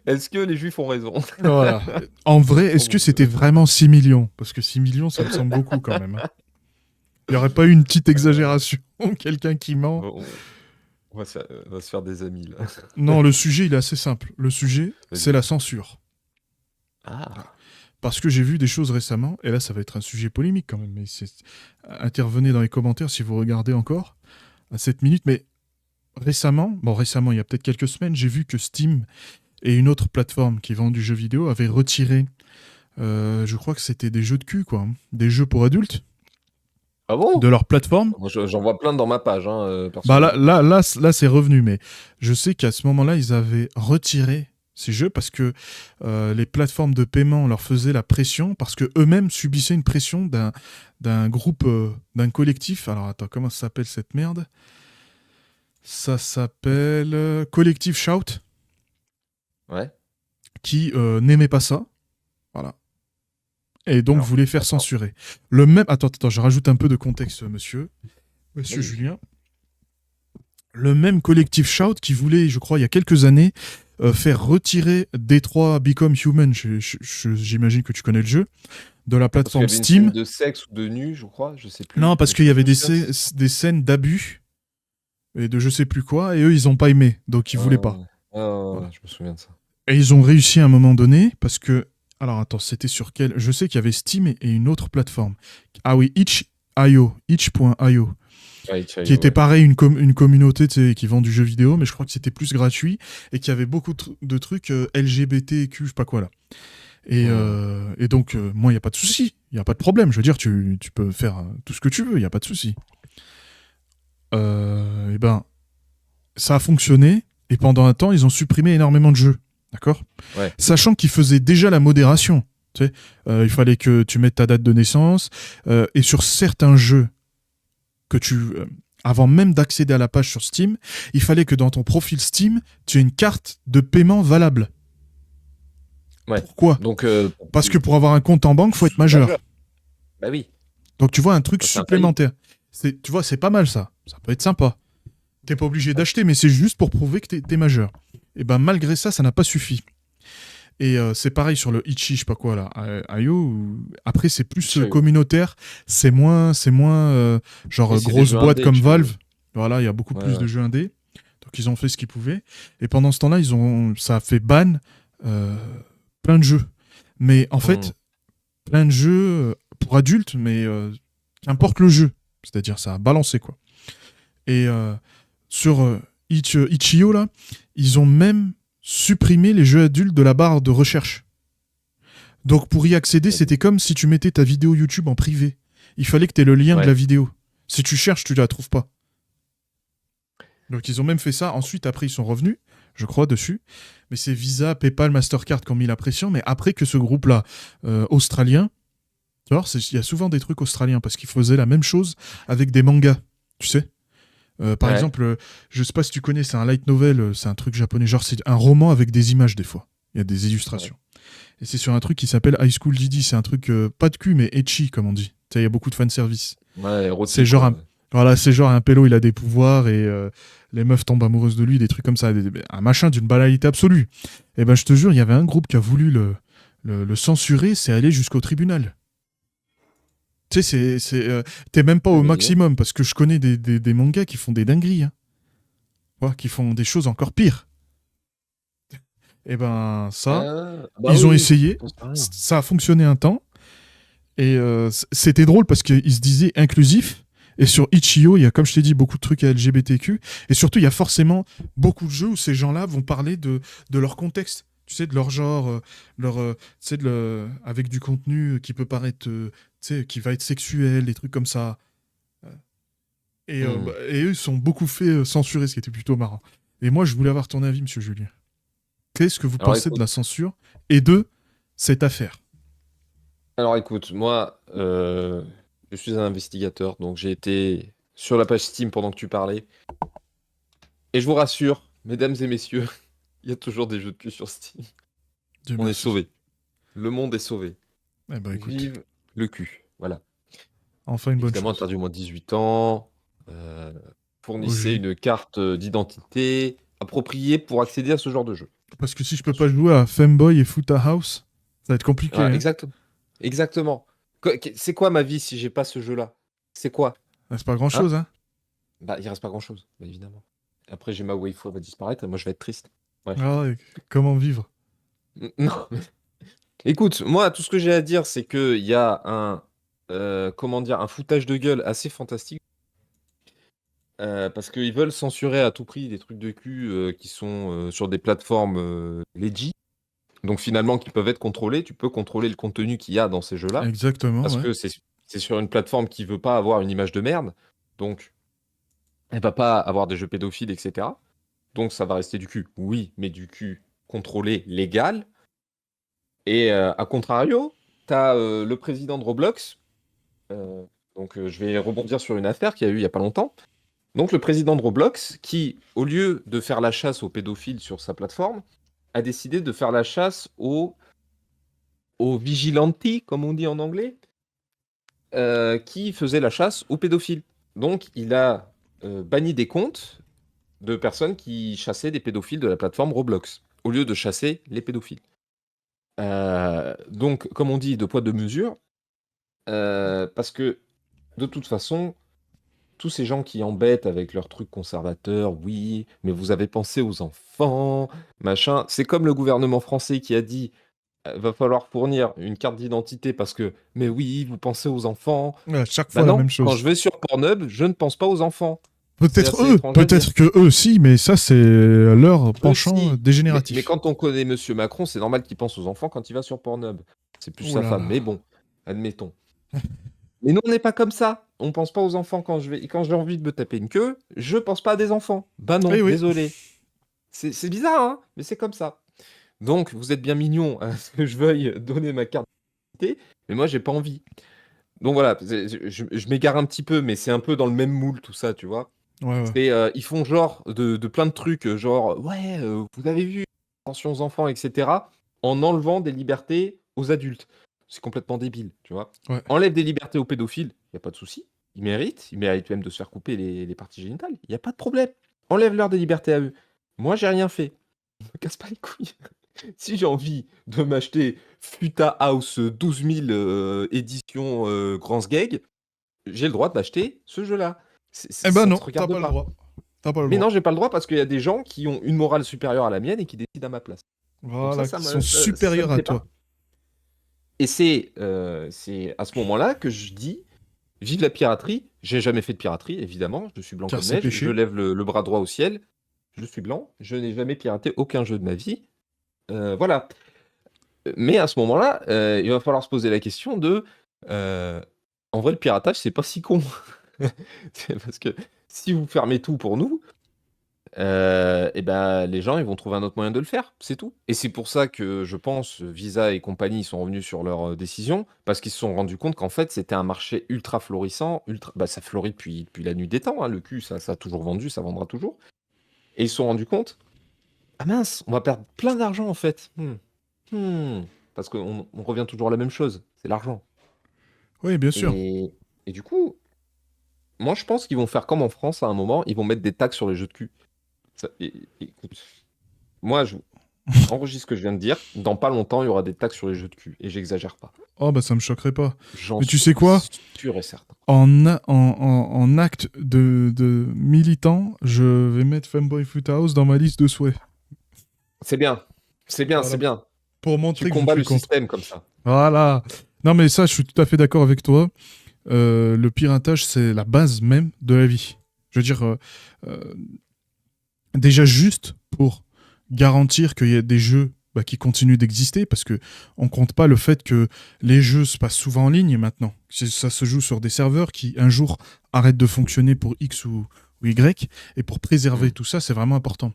Est-ce que les juifs ont raison? Voilà. En vrai, Oh est-ce mon que Dieu. c'était vraiment 6 millions? Parce que 6 millions, ça me semble beaucoup quand même. Hein. Il n'y aurait pas eu une petite exagération? Quelqu'un qui ment? Bon, on va se faire des amis là. Non, le sujet, il est assez simple. Le sujet, Vas-y. c'est la censure. Ah. Parce que j'ai vu des choses récemment, et là, ça va être un sujet polémique quand même, mais intervenez dans les commentaires si vous regardez encore à 7 minutes. Mais récemment, il y a peut-être quelques semaines, j'ai vu que Steam et une autre plateforme qui vend du jeu vidéo avaient retiré, je crois que c'était des jeux de cul, quoi, hein, des jeux pour adultes, Ah bon? de leur plateforme. Moi, j'en vois plein dans ma page, Bah personnellement. là, c'est revenu, mais je sais qu'à ce moment-là, ils avaient retiré ces jeux parce que les plateformes de paiement leur faisaient la pression, parce que eux-mêmes subissaient une pression d'un groupe, d'un collectif. Alors attends, comment ça s'appelle cette merde? Ça s'appelle Collectif Shout, Ouais. qui n'aimait pas ça, voilà, et donc Alors, voulait faire attends. censurer. Le même, attends, je rajoute un peu de contexte, monsieur Vas-y. Julien. Le même collectif Shout qui voulait, je crois, il y a quelques années, faire retirer Detroit Become Human, j'imagine que tu connais le jeu, de la Parce qu'il y plateforme avait une scène Steam. de sexe ou de nu, je crois, je sais plus. Non, parce Mais qu'il y avait je me souviens de des scènes d'abus et de je sais plus quoi, et eux, ils ont pas aimé, donc ils voulaient pas. Voilà. je me souviens de ça. Et ils ont réussi à un moment donné, parce que... Alors attends, c'était sur quel... Je sais qu'il y avait Steam et une autre plateforme. Ah oui, itch.io, itch.io, Ouais, qui était ouais. pareil, une communauté qui vend du jeu vidéo, mais je crois que c'était plus gratuit et qui avait beaucoup de trucs LGBTQ, je sais pas quoi là. Hmm. Et donc, moi, il n'y a pas de souci, il n'y a pas de problème. Je veux dire, tu peux faire tout ce que tu veux, il n'y a pas de souci. Et ben, ça a fonctionné, et pendant un temps, ils ont supprimé énormément de jeux. D'accord. Ouais. Sachant qu'ils faisaient déjà la modération. Tu sais, il fallait que tu mettes ta date de naissance, et sur certains jeux, avant même d'accéder à la page sur Steam, il fallait que dans ton profil Steam, tu aies une carte de paiement valable. Ouais. Pourquoi? Donc, Parce que pour avoir un compte en banque, faut être majeur. majeur. Bah oui. Donc tu vois un truc C'est infaillible. supplémentaire. Tu vois, c'est pas mal ça. Ça peut être sympa. T'es pas obligé d'acheter, mais c'est juste pour prouver que t'es majeur. Et ben malgré ça, ça n'a pas suffi. Et c'est pareil sur le Itchy, je sais pas quoi là, IO. Après c'est plus Itch.io. communautaire, c'est moins genre Oui, c'est des grosse jeux boîte indés, comme Itch.io. Valve. Voilà, il y a beaucoup Ouais, plus ouais. de jeux indés. Donc ils ont fait ce qu'ils pouvaient. Et pendant ce temps-là, ça a fait ban euh, plein de jeux. Mais en Hmm. fait, plein de jeux pour adultes, mais qu'importe le jeu. C'est-à-dire ça a balancé quoi. Et sur Itch.io là, ils ont même supprimé les jeux adultes de la barre de recherche. Donc pour y accéder, c'était comme si tu mettais ta vidéo YouTube en privé. Il fallait que tu aies le lien de Ouais. la vidéo. Si tu cherches, tu la trouves pas. Donc ils ont même fait ça. Ensuite, après, ils sont revenus, je crois, dessus. Mais c'est Visa, PayPal, Mastercard qui ont mis la pression. Mais après que ce groupe-là, australien, tu vois, il y a souvent des trucs australiens parce qu'ils faisaient la même chose avec des mangas, tu sais. Par Ouais. exemple, je sais pas si tu connais, c'est un light novel, c'est un truc japonais, genre c'est un roman avec des images des fois. Il y a des illustrations. Et c'est sur un truc qui s'appelle High School DD. C'est un truc pas de cul, mais etchi, comme on dit. Tu sais, il y a beaucoup de fanservice. Ouais, C'est érotique, genre quoi. un, voilà, c'est genre un pélo, il a des pouvoirs et les meufs tombent amoureuses de lui, des trucs comme ça. Un machin d'une banalité absolue. Et ben, je te jure, il y avait un groupe qui a voulu le censurer, c'est aller jusqu'au tribunal. Tu sais, t'es même pas Ah, au mais dis donc. maximum parce que je connais des mangas qui font des dingueries, hein. Ouais, qui font des choses encore pires. Et ben, ça, Bah ils ont oui, essayé, j'en sais rien. ça a fonctionné un temps. Et c'était drôle parce qu'ils se disaient inclusif. Et sur Itch.io, il y a, comme je t'ai dit, beaucoup de trucs à LGBTQ. Et surtout, il y a forcément beaucoup de jeux où ces gens-là vont parler de leur contexte. Tu sais, de leur genre, tu sais, avec du contenu qui peut paraître, tu sais, qui va être sexuel, des trucs comme ça. Hmm. Et eux, ils sont beaucoup fait censurer, ce qui était plutôt marrant. Et moi, je voulais avoir ton avis, monsieur Julien. Qu'est-ce que vous Alors pensez de écoute, la censure et de cette affaire? moi, je suis un investigateur, donc j'ai été sur la page Steam pendant que tu parlais. Et je vous rassure, mesdames et messieurs, il y a toujours des jeux de cul sur Steam. Dieu On est merci. sauvés. Le monde est sauvé. Eh ben, écoute, Vive le cul. Voilà. enfin une bonne Évidemment, chose. interdit au moins de 18 ans. euh, Fournissez OG. une carte d'identité appropriée pour accéder à ce genre de jeu. Parce que si je peux Bien pas sûr. jouer à Femboy et Foota House, ça va être compliqué, Ah, hein. exactement. Exactement. C'est quoi ma vie si j'ai pas ce jeu-là? C'est quoi? Ah, c'est pas grand Hein? chose, hein. Bah, il reste pas grand-chose, bah, évidemment. Après, j'ai ma waifu, elle va disparaître, et moi, je vais être triste. Bref. Ah ouais, comment vivre? Non, mais écoute, moi, tout ce que j'ai à dire, c'est qu'il y a comment dire, un foutage de gueule assez fantastique. Parce qu'ils veulent censurer à tout prix des trucs de cul qui sont sur des plateformes legit. Donc finalement, qui peuvent être contrôlés. Tu peux contrôler le contenu qu'il y a dans ces jeux-là. Exactement, Parce ouais. que c'est sur une plateforme qui veut pas avoir une image de merde. Donc, elle va pas avoir des jeux pédophiles, etc. Donc ça va rester du cul. Oui, mais du cul contrôlé, légal. Et à contrario, t'as le président de Roblox. euh, je vais rebondir sur une affaire qu'il y a eu il y a pas longtemps. Donc le président de Roblox, qui, au lieu de faire la chasse aux pédophiles sur sa plateforme, a décidé de faire la chasse aux vigilanti, comme on dit en anglais, qui faisaient la chasse aux pédophiles. Donc il a banni des comptes de personnes qui chassaient des pédophiles de la plateforme Roblox, au lieu de chasser les pédophiles. Donc, comme on dit, de poids, de mesure, parce que de toute façon, tous ces gens qui embêtent avec leurs trucs conservateurs, oui, mais vous avez pensé aux enfants, machin. C'est comme le gouvernement français qui a dit va falloir fournir une carte d'identité parce que, mais oui, vous pensez aux enfants. Ouais, chaque Bah fois la non, même quand chose. je vais sur Pornhub, je ne pense pas aux enfants. C'est Peut-être assez eux, étrange à dire. peut-être que eux aussi, mais ça c'est leur Eux penchant si, mais dégénératif. quand on connaît Monsieur Macron, c'est normal qu'il pense aux enfants quand il va sur Pornhub. C'est plus Ouh sa là femme, là. mais bon, admettons. Mais nous, on n'est pas comme ça. On pense pas aux enfants quand j'ai envie de me taper une queue, je pense pas à des enfants. Bah Eh non, oui. désolé. C'est bizarre, hein, mais c'est comme ça. Donc, vous êtes bien mignon à ce que je veuille donner ma carte d'identité, mais moi, j'ai pas envie. Donc voilà, je m'égare un petit peu, mais c'est un peu dans le même moule tout ça, tu vois. Ouais, ouais. Ils font genre de plein de trucs, genre ouais, vous avez vu, attention aux enfants, etc., en enlevant des libertés aux adultes. C'est complètement débile, tu vois. Ouais. Enlève des libertés aux pédophiles, il y a pas de souci. Ils méritent même de se faire couper les parties génitales, il y a pas de problème. Enlève-leur des libertés à eux. Moi, j'ai rien fait. Me casse pas les couilles. Si j'ai envie de m'acheter Futa House 12 000 édition Grand Sgeg, j'ai le droit d'acheter ce jeu-là. Eh ben Ça te non, t'as regarde pas le pas. droit. T'as pas le Mais droit. non, j'ai pas le droit parce qu'il y a des gens qui ont une morale supérieure à la mienne et qui décident à ma place. Donc Voilà, qui sont ça me supérieurs à plaît toi. pas. Et c'est à ce moment-là que je dis, vive la piraterie. J'ai jamais fait de piraterie, évidemment. Je suis blanc Car comme c'est neige. Je péché. lève le bras droit au ciel. Je suis blanc. Je n'ai jamais piraté aucun jeu de ma vie. Voilà. Mais à ce moment-là, il va falloir se poser la question de, heu, en vrai, le piratage, c'est pas si con. C'est parce que si vous fermez tout pour nous, et bah, les gens, ils vont trouver un autre moyen de le faire, c'est tout. Et c'est pour ça que je pense, Visa et compagnie, ils sont revenus sur leur, décision, parce qu'ils se sont rendus compte qu'en fait, c'était un marché ultra florissant, ça fleurit depuis la nuit des temps, hein, le cul, ça a toujours vendu, ça vendra toujours. Et ils se sont rendus compte: «Ah mince, on va perdre plein d'argent, en fait. Parce qu'on revient toujours à la même chose, c'est l'argent. Oui, bien sûr. Et du coup, moi, je pense qu'ils vont faire comme en France à un moment, ils vont mettre des taxes sur les jeux de cul. Écoute, moi, je enregistre ce que je viens de dire. Dans pas longtemps, il y aura des taxes sur les jeux de cul. Et j'exagère pas. Oh bah ça me choquerait pas. J'en Mais tu suis sais quoi? sûr et certain. En acte de militant, je vais mettre Femboy House dans ma liste de souhaits. C'est bien. C'est bien, Voilà. c'est bien. Pour Tu montrer que je combats suis le contre. système comme ça. Voilà. Non mais ça, je suis tout à fait d'accord avec toi. Le piratage, c'est la base même de la vie. Je veux dire, euh, déjà juste pour garantir qu'il y a des jeux qui continuent d'exister, parce que on compte pas le fait que les jeux se passent souvent en ligne maintenant. Ça se joue sur des serveurs qui un jour arrêtent de fonctionner pour X ou Y, et pour préserver Mm. tout ça, c'est vraiment important.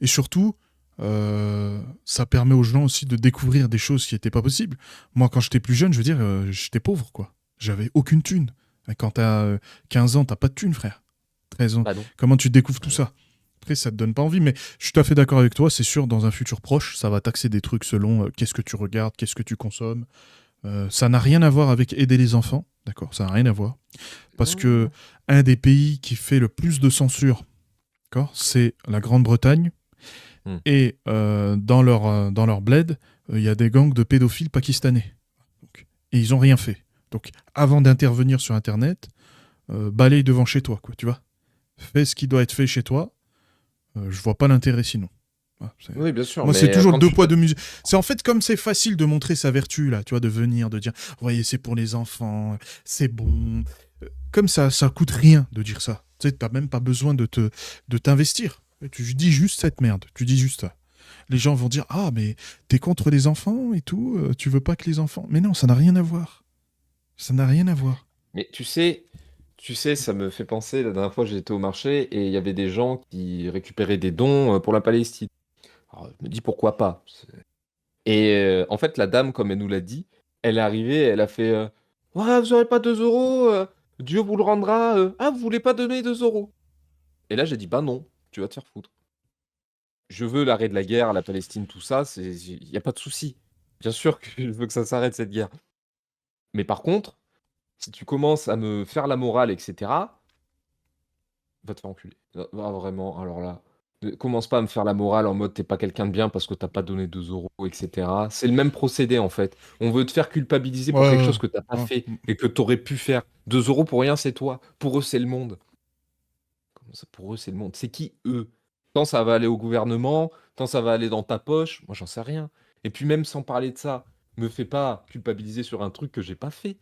Et surtout, ça permet aux gens aussi de découvrir des choses qui n'étaient pas possibles. Moi, quand j'étais plus jeune, je veux dire, j'étais pauvre, quoi. J'avais aucune thune. Quand t'as 15 ans, t'as pas de thune, frère. 13 ans. Bah non. Comment tu découvres Bah tout non. ça? Après, ça te donne pas envie, mais je suis tout à fait d'accord avec toi. C'est sûr, dans un futur proche, ça va taxer des trucs selon qu'est-ce que tu regardes, qu'est-ce que tu consommes. Ça n'a rien à voir avec aider les enfants, d'accord? Ça n'a rien à voir. Parce Non, non, que non. un des pays qui fait le plus de censure, d'accord, c'est la Grande-Bretagne. Mm. Et dans leur bled, il y a des gangs de pédophiles pakistanais. Et ils ont rien fait. Donc, avant d'intervenir sur Internet, balaye devant chez toi, quoi, tu vois. Fais ce qui doit être fait chez toi. Je vois pas l'intérêt sinon. Oui, bien sûr. Moi, c'est Mais toujours quand deux tu poids, dois... deux mesures. C'est en fait comme c'est facile de montrer sa vertu, là, tu vois, de venir, de dire, voyez, c'est pour les enfants, c'est bon. Comme ça coûte rien de dire ça. Tu sais, t'as même pas besoin de t'investir. Tu dis juste cette merde, tu dis juste ça. Les gens vont dire, ah, mais t'es contre les enfants et tout, tu veux pas que les enfants. Mais non, ça n'a rien à voir. Ça n'a rien à voir. Mais tu sais, ça me fait penser, la dernière fois, j'étais au marché et il y avait des gens qui récupéraient des dons pour la Palestine. Alors, je me dis pourquoi pas. Et en fait, la dame, comme elle nous l'a dit, elle est arrivée, elle a fait ouais, vous aurez pas 2 euros, Dieu vous le rendra. Ah, vous voulez pas donner 2 euros? Et là, j'ai dit bah non, tu vas te faire foutre. Je veux l'arrêt de la guerre, la Palestine, tout ça, il n'y a pas de souci. Bien sûr que je veux que ça s'arrête cette guerre. Mais par contre, si tu commences à me faire la morale, etc., va te faire enculer. Vraiment, alors là, commence pas à me faire la morale en mode t'es pas quelqu'un de bien parce que t'as pas donné 2 euros, etc. C'est le même procédé en fait. On veut te faire culpabiliser pour quelque Ouais, chose que t'as pas ouais, fait ouais. et que t'aurais pu faire. 2 euros pour rien, c'est toi. Pour eux, c'est le monde. Comment ça, pour eux, c'est le monde? C'est qui eux? Tant ça va aller au gouvernement, tant ça va aller dans ta poche, moi j'en sais rien. Et puis même sans parler de ça, me fais pas culpabiliser sur un truc que j'ai pas fait.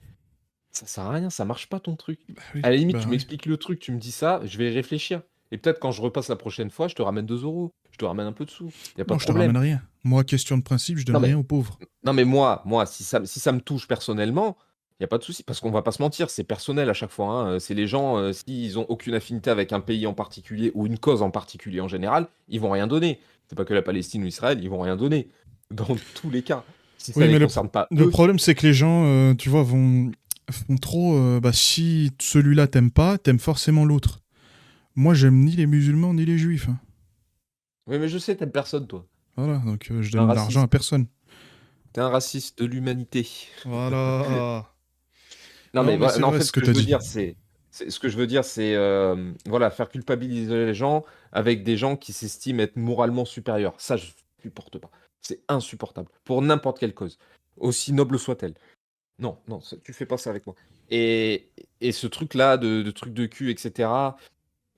Ça sert à rien, ça marche pas ton truc. Bah oui, À la limite, bah tu oui. m'expliques le truc, tu me dis ça, je vais y réfléchir. Et peut-être quand je repasse la prochaine fois, je te ramène 2 euros. Je te ramène un peu de sous. Y a pas Non, de je te ramène problème. rien. Moi, question de principe, je donne Non rien mais aux pauvres. non mais moi, si ça me touche personnellement, y a pas de souci. Parce qu'on va pas se mentir, c'est personnel à chaque fois, hein. C'est les gens, s'ils ont aucune affinité avec un pays en particulier ou une cause en particulier en général, ils vont rien donner. C'est pas que la Palestine ou Israël, ils vont rien donner. Dans tous les cas. Si ça Oui, les mais concerne pas le eux. problème, c'est que les gens, tu vois, font trop. Bah, si celui-là t'aime pas, t'aimes forcément l'autre. Moi, j'aime ni les musulmans ni les juifs, hein. Oui, mais je sais, tu personne, toi. Voilà, donc je Tu un donne de l'argent à raciste. personne. Tu un raciste de l'humanité. Voilà. Non, Non, mais mais voilà, c'est non, en vrai fait, ce que t'as dit. ce que je veux dire, c'est voilà, faire culpabiliser les gens avec des gens qui s'estiment être moralement supérieurs. Ça, je supporte pas. C'est insupportable. Pour n'importe quelle cause, aussi noble soit-elle. Non, non, tu fais pas ça avec moi. Et ce truc-là, de truc de cul, etc.,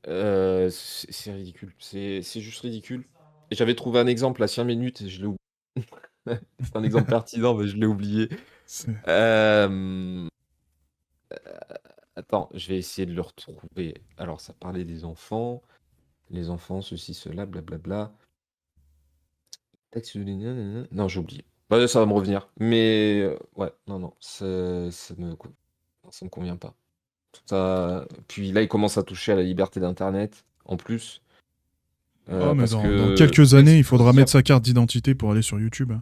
c'est ridicule. C'est juste ridicule. Et j'avais trouvé un exemple à 5 minutes et je l'ai oublié. C'est un exemple pertinent, mais je l'ai oublié. C'est- Euh, Attends, je vais essayer de le retrouver. Alors, ça parlait des enfants. Les enfants, ceci, cela, blablabla. Texte de nanana. Non, j'ai oublié. Bah, ça va me revenir. Mais ouais, non, non, ça me convient pas. Ça... Puis là, il commence à toucher à la liberté d'Internet, en plus. Oh, mais Parce dans que, quelques en fait, ce années, il qu'il faut se faudra dire, mettre sa carte d'identité pour aller sur YouTube, hein.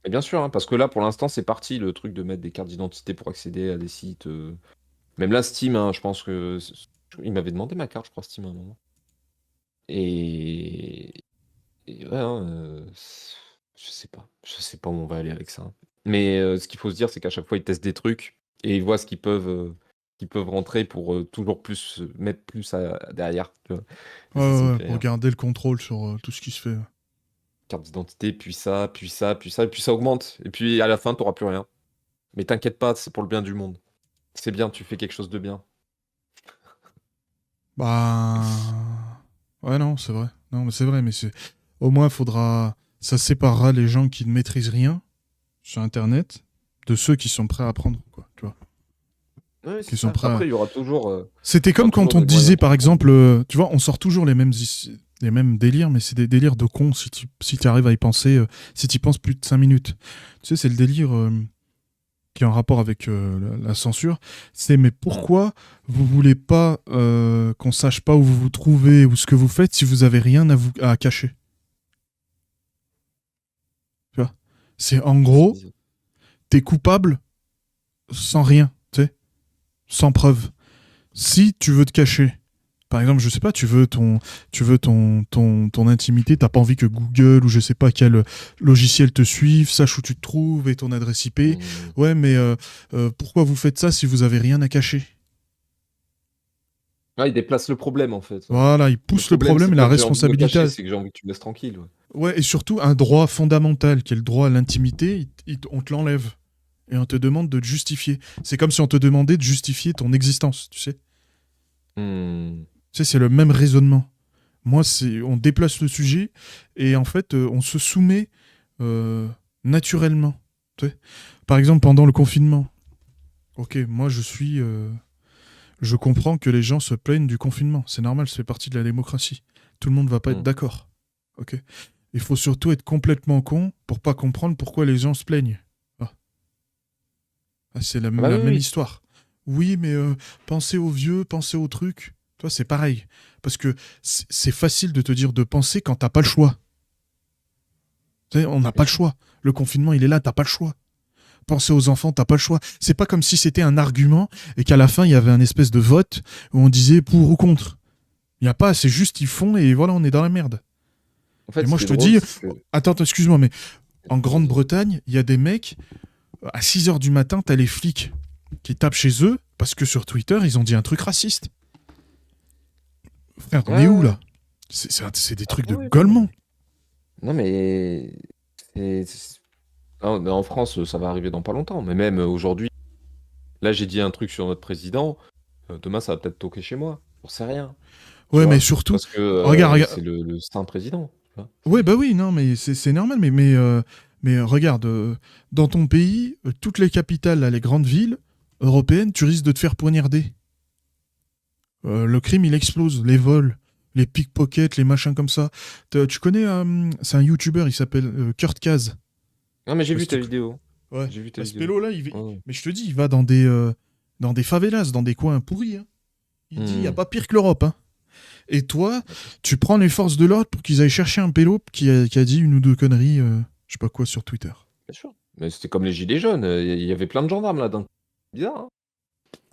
et bien sûr, hein, parce que là, pour l'instant, c'est parti, le truc de mettre des cartes d'identité pour accéder à des sites. Même là, Steam, hein, je pense que... Il m'avait demandé ma carte, je crois, Steam, à un moment. Et, et ouais, hein, je sais pas. Je sais pas où on va aller avec ça. Mais ce qu'il faut se dire, c'est qu'à chaque fois, ils testent des trucs et ils voient ce qu'ils peuvent rentrer pour toujours plus mettre plus derrière. Tu vois. Et Ouais, ça ouais, me ouais, fait pour rire. garder le contrôle sur tout ce qui se fait. Carte d'identité, puis ça, puis ça, puis ça, et puis ça augmente. Et puis à la fin, t'auras plus rien. Mais t'inquiète pas, c'est pour le bien du monde. C'est bien, tu fais quelque chose de bien. Bah. Ouais, non, c'est vrai. Non, mais c'est vrai, mais c'est. Au moins, faudra. Ça séparera les gens qui ne maîtrisent rien sur Internet de ceux qui sont prêts à apprendre, quoi. Tu vois. Ouais, Qui c'est sont ça. prêts à... Après, C'était il y aura comme quand toujours on des te disait, moyens par pour faire. exemple, tu vois, on sort toujours les mêmes délires, mais c'est des délires de cons si tu arrives à y penser, si tu y penses plus de 5 minutes. Tu sais, c'est le délire qui est en rapport avec la censure. C'est, mais Mm. pourquoi vous voulez pas qu'on sache pas où vous vous trouvez ou ce que vous faites si vous avez rien à cacher? Tu vois? C'est en Ça, c'est gros, bizarre. t'es coupable sans rien, tu sais, sans preuve. Si tu veux te cacher, par exemple, je sais pas, ton intimité, t'as pas envie que Google ou je sais pas quel logiciel te suive, sache où tu te trouves et ton adresse IP. Mm. Ouais, mais pourquoi vous faites ça si vous avez rien à cacher? Ah, il déplace le problème, en fait. Ouais. Voilà, il Le pousse le problème, problème c'est et pas la que j'ai envie de me responsabilité. cacher, c'est que j'ai envie que tu me laisses tranquille. Ouais. Ouais, et surtout un droit fondamental qui est le droit à l'intimité, on te l'enlève et on te demande de te justifier. C'est comme si on te demandait de justifier ton existence, tu sais. Hmm. Tu sais, c'est le même raisonnement. Moi, on déplace le sujet et en fait, on se soumet euh, naturellement. Tu sais. Par exemple, pendant le confinement. Ok, moi, je comprends que les gens se plaignent du confinement. C'est normal, ça fait partie de la démocratie. Tout le monde va pas être Hmm. d'accord. Ok. Il faut surtout être complètement con pour pas comprendre pourquoi les gens se plaignent. Ah. Ah, c'est Ah bah la oui, même oui. histoire. Oui, mais pensez aux vieux, pensez aux trucs. Toi, c'est pareil. Parce que c'est facile de te dire de penser quand t'as pas le choix. Tu sais, on n'a Bien pas le sûr. choix. Le confinement, il est là, t'as pas le choix. Penser aux enfants, t'as pas le choix. C'est pas comme si c'était un argument et qu'à la fin, il y avait un espèce de vote où on disait pour ou contre. Il y a pas, c'est juste ils font et voilà, on est dans la merde. En Et fait, ce moi, qui je est te drôle, dis, c'est que... attends, excuse-moi, mais en Vas-y. Grande-Bretagne, il y a des mecs, à 6 heures du matin, t'as les flics qui tapent chez eux parce que sur Twitter, ils ont dit un truc raciste. Frère, Ouais, on est où ouais, ouais. là? C'est des trucs Ah de ouais, non, golemont. non, mais... Non, mais en France, ça va arriver dans pas longtemps. Mais même aujourd'hui, là, j'ai dit un truc sur notre président. Demain, ça va peut-être toquer chez moi. J'en sais rien. Tu Ouais, mais vois? surtout, Parce que regarde, c'est regarde. le saint président. Tu vois, Ouais, bah oui, non, mais c'est normal, Mais regarde, dans ton pays, toutes les capitales, là, les grandes villes européennes, tu risques de te faire poignarder. Le crime, il explose. Les vols, les pickpockets, les machins comme ça. Tu connais, c'est un YouTuber, il s'appelle Kurt Kaz. Non, mais Je sais j'ai pas vu si ta tu vidéo. Ouais. J'ai vu ta Bah, ce vidéo. pélo là, Ouais. mais je te dis, il va dans des favelas, dans des coins pourris, hein. Il dit, il n'y a Hmm. pas pire que l'Europe, hein. Et toi, Bah, bien sûr. tu prends les forces de l'ordre pour qu'ils aillent chercher un pélo qui a dit une ou deux conneries, je sais pas quoi, sur Twitter. Bien sûr. Mais c'était comme les gilets jaunes. Il y avait plein de gendarmes là-dedans. Bizarre, hein.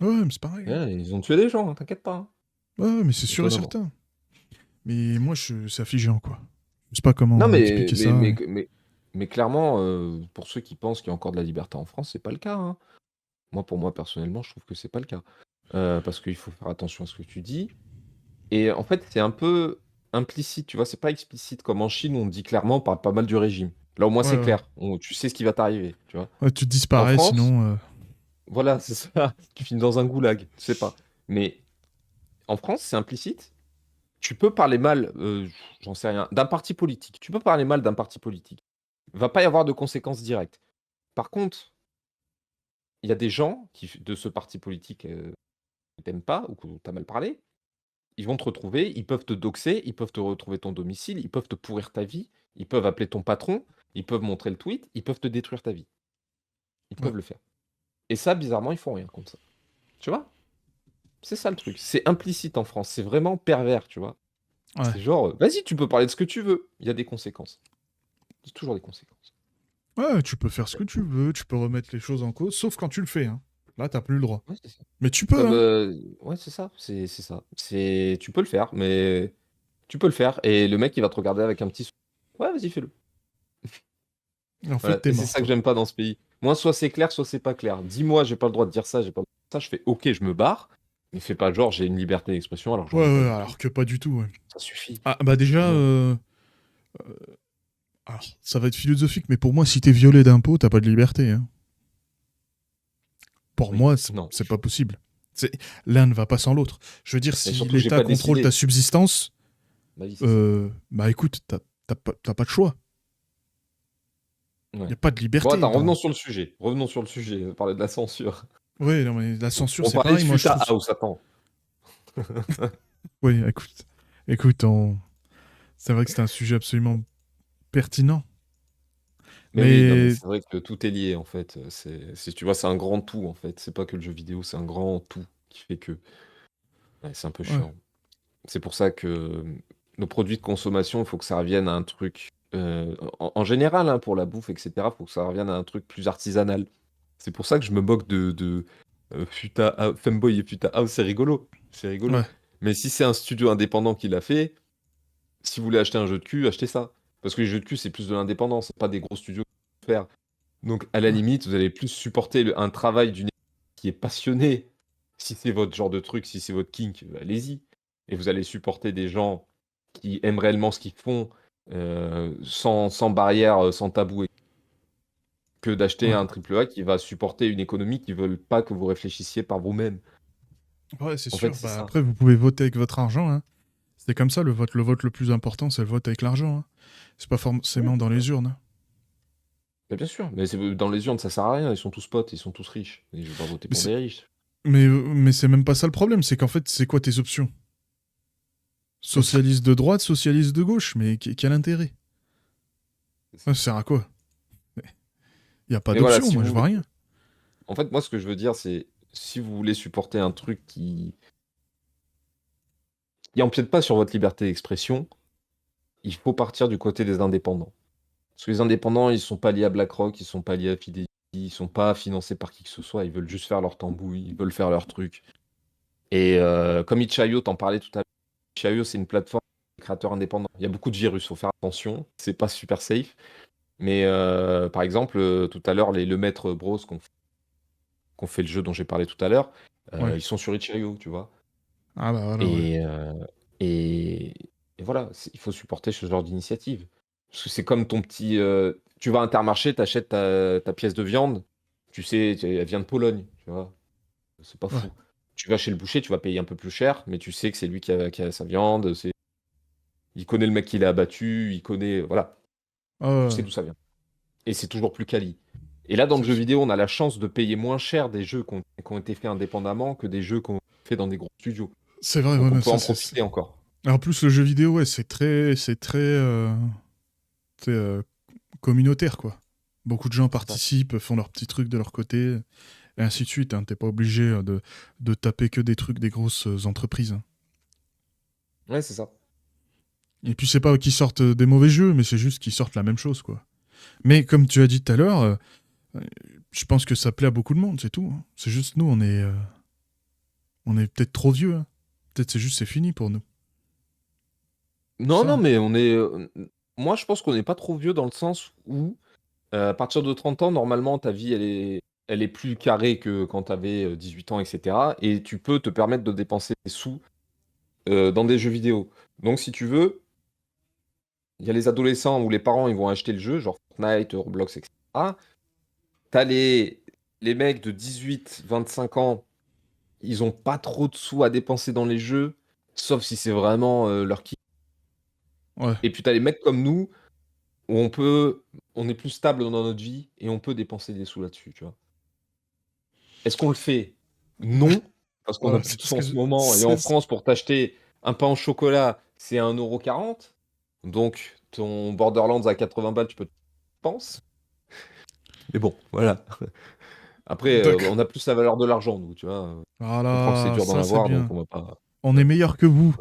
Ouais, mais c'est pareil, hein. Ouais, ils ont tué des gens, hein, t'inquiète pas, hein. Ouais, mais c'est sûr et Étonnamment. certain. Mais moi, c'est affligeant, quoi. Je sais pas comment Non, expliquer ça. mais clairement, pour ceux qui pensent qu'il y a encore de la liberté en France, c'est pas le cas, hein. Moi, pour moi, personnellement, je trouve que c'est pas le cas. Parce qu'il faut faire attention à ce que tu dis. Et en fait, c'est un peu implicite, tu vois, c'est pas explicite comme en Chine où on dit clairement, on parle pas mal du régime. Là, au moins, Ouais, c'est ouais. clair. Tu sais ce qui va t'arriver, tu vois. Ouais, tu te En disparais, France, sinon. voilà, c'est ça. Tu finis dans un goulag, tu sais pas. Mais en France, c'est implicite. Tu peux parler mal, j'en sais rien, d'un parti politique. Tu peux parler mal d'un parti politique. Va pas y avoir de conséquences directes. Par contre, il y a des gens de ce parti politique que t'aimes pas ou que tu as mal parlé, ils vont te retrouver, ils peuvent te doxer, ils peuvent te retrouver ton domicile, ils peuvent te pourrir ta vie, ils peuvent appeler ton patron, ils peuvent montrer le tweet, ils peuvent te détruire ta vie. Ils Ouais. peuvent le faire. Et ça, bizarrement, ils font rien contre ça. Tu vois? C'est ça le truc. C'est implicite en France. C'est vraiment pervers, tu vois? Ouais. C'est genre, vas-y, tu peux parler de ce que tu veux. Il y a des conséquences. Il y a toujours des conséquences. Ouais, tu peux faire ce que tu veux, tu peux remettre les choses en cause, sauf quand tu le fais, hein. Là, t'as plus le droit. Ouais, c'est ça. Mais tu peux, Comme, hein. ouais, c'est ça. C'est ça. Tu peux le faire, mais tu peux le faire. Et le mec, il va te regarder avec un petit ouais, vas-y, fais-le. Et en fait, Voilà. t'es Et c'est mort, ça que quoi. j'aime pas dans ce pays. Moi, soit c'est clair, soit c'est pas clair. Dis-moi, j'ai pas le droit de dire ça, j'ai pas le droit de dire ça. Je fais OK, je me barre. Mais fais pas genre, j'ai une liberté d'expression alors que Ouais, j'en ai pas ouais, du tout. alors que pas du tout, ouais. Ça suffit. Ah, bah C'est déjà, bon. alors, ça va être philosophique, mais pour moi, si t'es violé d'impôts, t'as pas de liberté, hein. Pour Oui. moi, Non. c'est pas possible. L'un ne va pas sans l'autre. Je veux dire, Mais si surtout, j'ai l'État pas contrôle ta décidé. subsistance, Bah oui, c'est ça. bah écoute, t'as pas de choix. Ouais. Y a pas de Bon, liberté attends, revenons dans. sur le sujet. Revenons sur le sujet. On parlait de la censure. Ouais, non, mais la censure, On c'est parlait de pareil, moi, je Futa trouve. House, attends. Oui, écoute, c'est vrai que c'est un sujet absolument pertinent. Mais oui, non, mais Mais c'est vrai que tout est lié en fait. Tu vois, c'est un grand tout en fait. C'est pas que le jeu vidéo, c'est un grand tout qui fait que ouais, c'est un peu ouais, chiant. C'est pour ça que nos produits de consommation, il faut que ça revienne à un truc, en général, hein, pour la bouffe, etc., il faut que ça revienne à un truc plus artisanal. C'est pour ça que je me moque de Femboy et Futa House, c'est rigolo. C'est rigolo. ouais, Mais si c'est un studio indépendant qui l'a fait, si vous voulez acheter un jeu de cul, achetez ça. Parce que les jeux de cul, c'est plus de l'indépendance, c'est pas des gros studios qui vont faire. Donc, à la ouais. limite, vous allez plus supporter un travail d'une équipe qui est passionnée. Si c'est votre genre de truc, si c'est votre kink, allez-y. Et vous allez supporter des gens qui aiment réellement ce qu'ils font, sans barrière, sans tabou, que d'acheter Ouais, un triple A qui va supporter une économie qui ne veulent pas que vous réfléchissiez par vous-même. ouais, c'est En fait, sûr. c'est Bah, ça. après, vous pouvez voter avec votre argent, hein. C'est comme ça, le vote. Le vote le plus important, c'est le vote avec l'argent, hein. C'est pas Oui, forcément dans c'est ça. les urnes, hein. Mais bien sûr, mais dans les urnes, ça sert à rien. Ils sont tous potes, ils sont tous riches. Et je vais pas voter Mais pour c'est des riches. mais c'est même pas ça le problème. C'est qu'en fait, c'est quoi tes options? Socialiste de droite, socialiste de gauche, mais quel intérêt? Ça sert à quoi? Y a pas Mais voilà, d'option, si moi, vous je vois voulez. rien. En fait, moi, ce que je veux dire, c'est si vous voulez supporter un truc qui empiète pas sur votre liberté d'expression, il faut partir du côté des indépendants. Parce que les indépendants, ils sont pas liés à BlackRock, ils sont pas liés à Fidelity, ils sont pas financés par qui que ce soit, ils veulent juste faire leur tambouille, ils veulent faire leur truc. Et comme Itch.io, t'en parlais tout à l'heure, Itch.io, c'est une plateforme de créateurs indépendants. Il y a beaucoup de virus, faut faire attention, c'est pas super safe. Mais par exemple, tout à l'heure, le Maître Bros qu'on fait le jeu dont j'ai parlé tout à l'heure, Ouais. ils sont sur Itch.io, tu vois. Ah bah voilà, ouais. Et, et, et voilà, il faut supporter ce genre d'initiative. Parce que c'est comme ton petit. Tu vas à Intermarché, t'achètes ta pièce de viande, tu sais, elle vient de Pologne, tu vois. C'est pas Ouais. fou. Tu vas chez le boucher, tu vas payer un peu plus cher, mais tu sais que c'est lui qui a sa viande, il connaît le mec qui l'a abattu, il connaît. Voilà, Ah tu ouais, sais ouais. d'où ça vient. et c'est toujours plus quali. Et là, dans le C'est jeu sûr. vidéo, on a la chance de payer moins cher des jeux qui ont été faits indépendamment que des jeux qui ont été faits dans des gros studios. C'est vrai, ouais, Donc on mais peut ça, en c'est. profiter encore. En plus, le jeu vidéo, ouais, c'est communautaire, quoi. Beaucoup de gens C'est ça. participent, font leurs petits trucs de leur côté, et ainsi de suite. Hein. T'es pas obligé de taper que des trucs des grosses entreprises. Hein. Ouais, c'est ça. Et puis, c'est pas qu'ils sortent des mauvais jeux, mais c'est juste qu'ils sortent la même chose, quoi. Mais comme tu as dit tout à l'heure, je pense que ça plaît à beaucoup de monde, c'est tout. Hein. C'est juste nous, on est peut-être trop vieux. Hein. Peut-être c'est fini pour nous. Non, Ça. non, Hein. mais moi, je pense qu'on n'est pas trop vieux dans le sens où, à partir de 30 ans, normalement, ta vie, elle est plus carrée que quand tu avais 18 ans, etc. Et tu peux te permettre de dépenser des sous dans des jeux vidéo. Donc, si tu veux, il y a les adolescents où les parents ils vont acheter le jeu, genre Fortnite, Roblox, etc. T'as les mecs de 18-25 ans, ils ont pas trop de sous à dépenser dans les jeux, sauf si c'est vraiment leur kiff. Ouais. Et puis t'as les mecs comme nous, où on est plus stable dans notre vie et on peut dépenser des sous là-dessus, tu vois. Est-ce qu'on le fait? Non, parce qu'on a Voilà, plus c'est de ce sous en que ce moment. Et en France, pour t'acheter un pain au chocolat, c'est 1,40 €. Donc ton Borderlands à 80 balles, tu peux te penser. Mais bon, voilà. Après, D'accord. on a plus la valeur de l'argent, nous, tu vois. On comprend que c'est Voilà, dur d'en ça c'est avoir, donc bien. on va pas. On est Ouais. meilleurs que vous,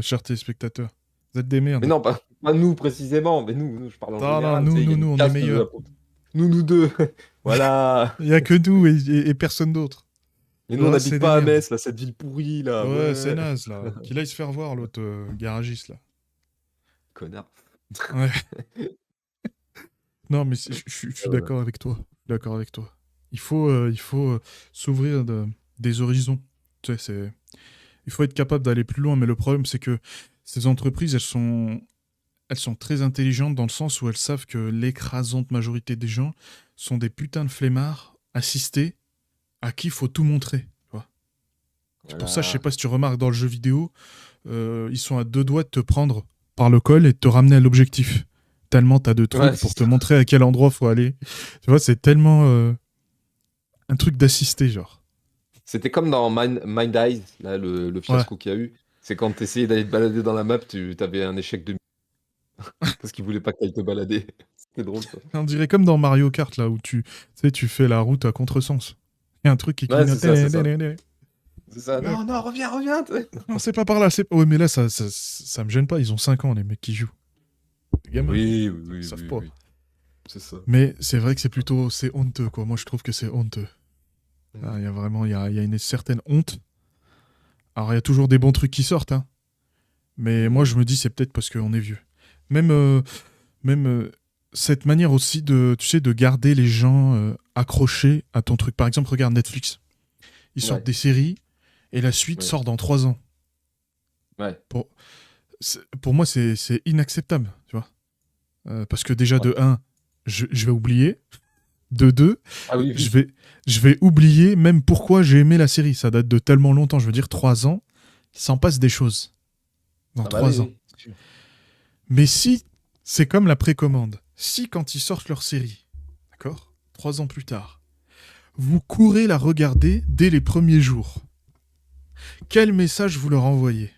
chers téléspectateurs. Vous êtes des Mais merdes. non, pas nous précisément, mais nous, je parle en Non, non, général. Tu sais, il y a une on est caste de. meilleurs. Nous deux. Voilà. Il y a que nous et personne d'autre. Et nous, Le on reste, n'habite c'est des pas à merdes. Metz, là, cette ville pourrie, là. Ouais, c'est Ouais. naze, là. Qu'il aille se faire voir, l'autre garagiste, là. Connard. Ouais. Non, mais je suis Ouais. d'accord avec toi. D'accord avec toi. Il faut s'ouvrir des horizons. Tu sais, il faut être capable d'aller plus loin, mais le problème, c'est que ces entreprises, elles sont très intelligentes dans le sens où elles savent que l'écrasante majorité des gens sont des putains de flemmards assistés à qui il faut tout montrer. Tu vois. C'est pour ça, je sais Voilà. pas si tu remarques dans le jeu vidéo, ils sont à deux doigts de te prendre par le col et de te ramener à l'objectif. Tellement t'as de Ouais, trucs pour c'est te ça. montrer à quel endroit faut aller. Tu vois, c'est tellement un truc d'assister, genre. C'était comme dans Mind Eyes, là, le Ouais. fiasco qu'il y a eu. C'est quand tu essayais d'aller te balader dans la map, tu avais un échec de. Parce qu'ils voulaient pas que tu te balader. C'était drôle, ça. On dirait comme dans Mario Kart, là, où tu sais, tu fais la route à contresens. Il y a un truc qui Ouais, c'est clignote. ça, c'est ça. C'est ça. Non, Non, non, reviens, reviens. non, c'est pas par là. Ouais, mais là, ça me gêne pas. Ils ont 5 ans, les mecs qui jouent. Les gamins, quoi. Oui, Ils oui, oui, savent oui, pas. oui. C'est ça. Mais c'est vrai que c'est honteux, quoi. Moi, je trouve que c'est honteux. Mm. Ah, il y a vraiment, il y a une certaine honte. Alors, il y a toujours des bons trucs qui sortent, hein. Mais moi, Mhm. je me dis, c'est peut-être parce qu'on est vieux. Même, même cette manière aussi de, tu sais, de garder les gens accrochés à ton truc. Par exemple, regarde Netflix. Ils sortent Ouais, des séries et la suite ouais, sort dans 3 ans. ouais. Pour, pour moi, c'est inacceptable, tu vois. Parce que déjà, Ouais. de un, je vais oublier. De deux, Ah oui, je oui. vais, je vais oublier même pourquoi j'ai aimé la série. Ça date de tellement longtemps. Je veux dire, 3 ans, il s'en passe des choses dans Ah bah oui, 3 ans. oui, c'est sûr. Mais si, c'est comme la précommande. Si quand ils sortent leur série, d'accord, 3 ans plus tard, vous courez la regarder dès les premiers jours, quel message vous leur envoyez?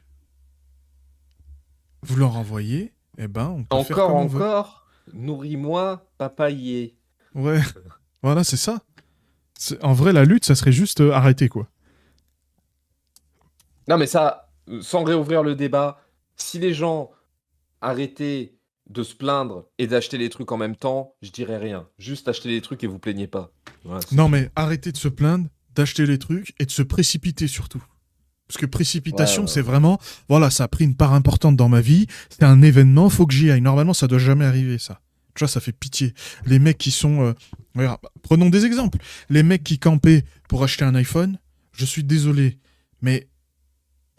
Vous leur envoyez, eh ben, on peut faire Encore, comme on veut. encore, nourris-moi, papa y est. Ouais, voilà, c'est ça. En vrai, la lutte, ça serait juste arrêter, quoi. Non, mais ça, sans réouvrir le débat, si les gens arrêtaient de se plaindre et d'acheter les trucs en même temps, je dirais rien. Juste acheter les trucs et vous plaignez pas. Voilà, c'est Non, tout. mais arrêtez de se plaindre, d'acheter les trucs et de se précipiter surtout. Parce que Ouais, précipitation, ouais, c'est ouais. vraiment, voilà, ça a pris une part importante dans ma vie, c'est un événement, faut que j'y aille. Normalement, ça doit jamais arriver, ça. Tu vois, ça fait pitié. Les mecs qui sont... regarde, prenons des exemples. Les mecs qui campaient pour acheter un iPhone, je suis désolé, mais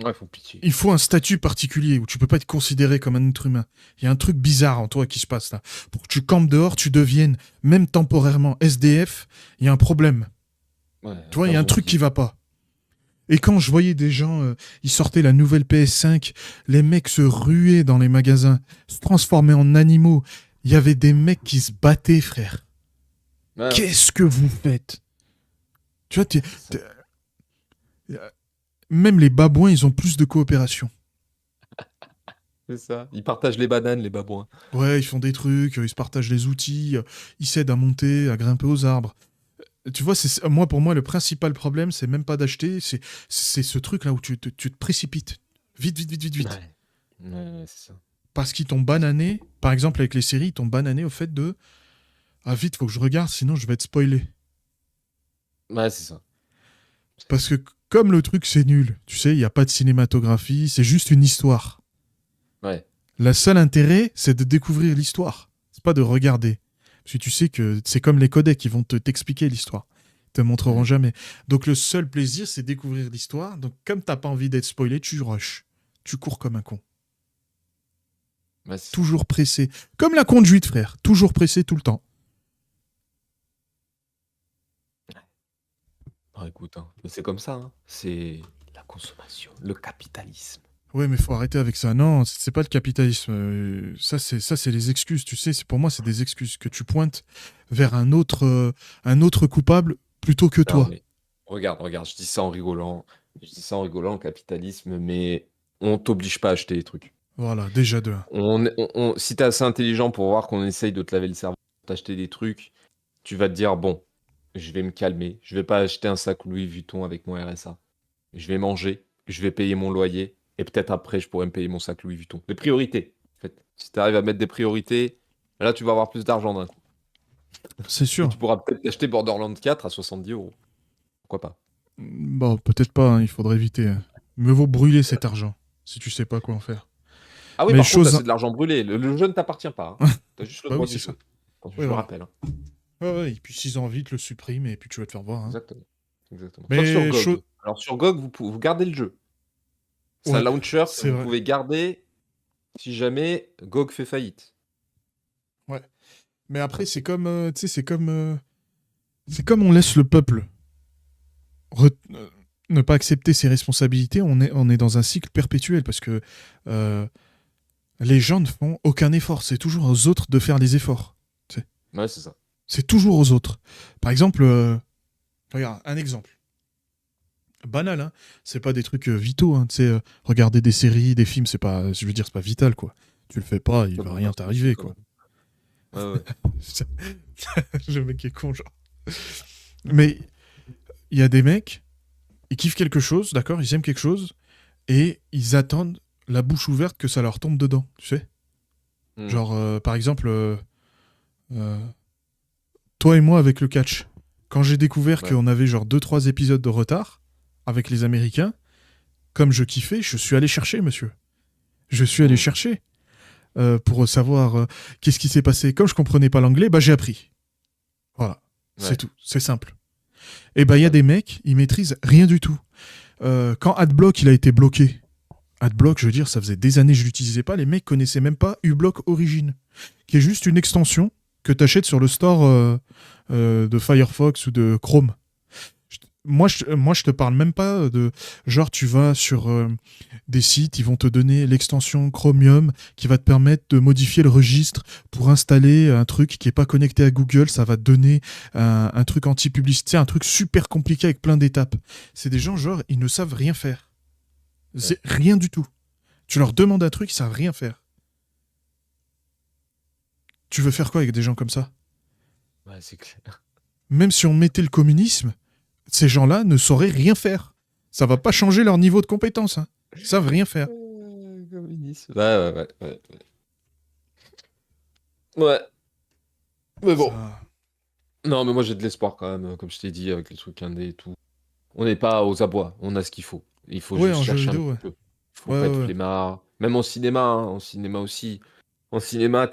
Ouais, faut pitié. il faut un statut particulier où tu peux pas être considéré comme un être humain. Il y a un truc bizarre en toi qui se passe là. Pour que tu campes dehors, tu deviennes, même temporairement, SDF, il y a un problème. Ouais, Tu vois, il y a un j'avoue truc qu'il. qui va pas. Et quand je voyais des gens, ils sortaient la nouvelle PS5, les mecs se ruaient dans les magasins, se transformaient en animaux. Il y avait des mecs qui se battaient, frère. Ouais, Qu'est-ce que vous faites? Tu vois, c'est même les babouins, ils ont plus de coopération. c'est ça. Ils partagent les bananes, les babouins. Ouais, ils font des trucs, ils se partagent les outils, ils s'aident à monter, à grimper aux arbres. Tu vois, moi, pour moi, le principal problème, c'est même pas d'acheter, c'est ce truc-là où tu te précipites. Vite, vite, vite, vite, vite. Ouais. Ouais, c'est ça. Parce qu'ils t'ont banané, par exemple avec les séries, ils t'ont banané au fait de ah vite, faut que je regarde, sinon je vais être spoilé. Ouais, c'est ça. Parce que comme le truc c'est nul, tu sais, il n'y a pas de cinématographie, c'est juste une histoire. Ouais. Le seul intérêt, c'est de découvrir l'histoire. C'est pas de regarder. Parce que tu sais que c'est comme les codecs, qui vont t'expliquer l'histoire. Ils te montreront Mm. jamais. Donc le seul plaisir, c'est découvrir l'histoire. Donc comme t'as pas envie d'être spoilé, tu rushes. Tu cours comme un con. Ouais, c'est ça. Toujours pressé. Comme la conduite, frère. Toujours pressé tout le temps. Ah, écoute, hein, mais c'est comme ça, hein. C'est la consommation, le capitalisme. Ouais, mais faut arrêter avec ça. Non, c'est pas le capitalisme. Ça, c'est les excuses. Tu sais, pour moi, c'est des excuses que tu pointes vers un autre coupable plutôt que Non, toi. mais regarde, je dis ça en rigolant. Je dis ça en rigolant, le capitalisme, mais on t'oblige pas à acheter les trucs. Voilà, déjà de un. Si t'es assez intelligent pour voir qu'on essaye de te laver le cerveau, pour t'acheter des trucs, tu vas te dire, bon, je vais me calmer, je vais pas acheter un sac Louis Vuitton avec mon RSA. Je vais manger, je vais payer mon loyer, et peut-être après, je pourrais me payer mon sac Louis Vuitton. Des priorités, en fait. Si tu arrives à mettre des priorités, là, tu vas avoir plus d'argent d'un coup. C'est Et sûr. tu pourras peut-être t'acheter Borderlands 4 à 70 €. Pourquoi pas? Bon, peut-être pas, hein, il faudrait éviter. Mieux vaut brûler cet argent, si tu sais pas quoi en faire. Ah oui, Mais par contre, là, chose. c'est de l'argent brûlé. Le jeu ne t'appartient pas, hein. T'as juste le Bah droit oui, d'y c'est ça. jouer. Attention, Ouais, je le voilà. rappelle, hein. Ouais, ouais, et puis s'ils ont envie, te le suppriment et puis tu vas te faire voir. Hein. Exactement. Exactement. Sauf sur Mais chose. GOG. Alors, sur GOG, vous gardez le jeu. C'est un Ouais, launcher que c'est vous vrai. pouvez garder si jamais GOG fait faillite. Ouais. Mais après, Voilà. c'est comme. Tu sais, c'est comme on laisse le peuple re- euh, ne pas accepter ses responsabilités, on est dans un cycle perpétuel parce que euh, les gens ne font aucun effort. C'est toujours aux autres de faire les efforts. Tu sais. Ouais, c'est ça. C'est toujours aux autres. Par exemple, regarde, un exemple. Banal, hein. C'est pas des trucs vitaux, hein. Tu sais, regarder des séries, des films, c'est pas, je veux dire, c'est pas vital, quoi. Tu le fais pas, il Ouais, va bon, rien merci, monsieur, t'arriver, quand quoi. même. Ouais, ouais. Le mec est con, genre. Mais il y a des mecs, ils kiffent quelque chose, d'accord, ils aiment quelque chose, et ils attendent la bouche ouverte que ça leur tombe dedans, tu sais. Hmm. Genre, par exemple, euh, toi et moi avec le catch. Quand j'ai découvert Ouais. qu'on avait genre deux trois épisodes de retard avec les Américains, comme je kiffais, je suis allé chercher, monsieur. Je suis allé Hmm. chercher pour savoir qu'est-ce qui s'est passé. Comme je comprenais pas l'anglais, bah j'ai appris. Voilà, c'est Ouais. tout, c'est simple. Et bah il y a Ouais. des mecs, ils maîtrisent rien du tout. Quand Adblock il a été bloqué, Adblock, je veux dire, ça faisait des années que je l'utilisais pas, les mecs connaissaient même pas uBlock Origin, qui est juste une extension que tu achètes sur le store de Firefox ou de Chrome. Moi, je te parle même pas de genre tu vas sur des sites, ils vont te donner l'extension Chromium qui va te permettre de modifier le registre pour installer un truc qui est pas connecté à Google, ça va te donner un truc anti-publicité, un truc super compliqué avec plein d'étapes. C'est des gens genre ils ne savent rien faire. Ouais. C'est rien du tout. Tu leur demandes un truc, ils savent rien faire. Tu veux faire quoi avec des gens comme ça? Ouais, c'est clair. Même si on mettait le communisme, ces gens-là ne sauraient rien faire. Ça va pas changer leur niveau de compétence. Hein. Ils savent rien faire. Communisme. Ouais. Ouais. Mais bon. Ça... Non, mais moi j'ai de l'espoir quand même, comme je t'ai dit, avec les trucs indés et tout. On n'est pas aux abois, on a ce qu'il faut. Il faut Ouais, juste en jeu chercher un vidéo, petit ouais. peu. Il faut Ouais, pas être ouais, ouais. flemmard. Même en cinéma, hein, en cinéma aussi. En cinéma,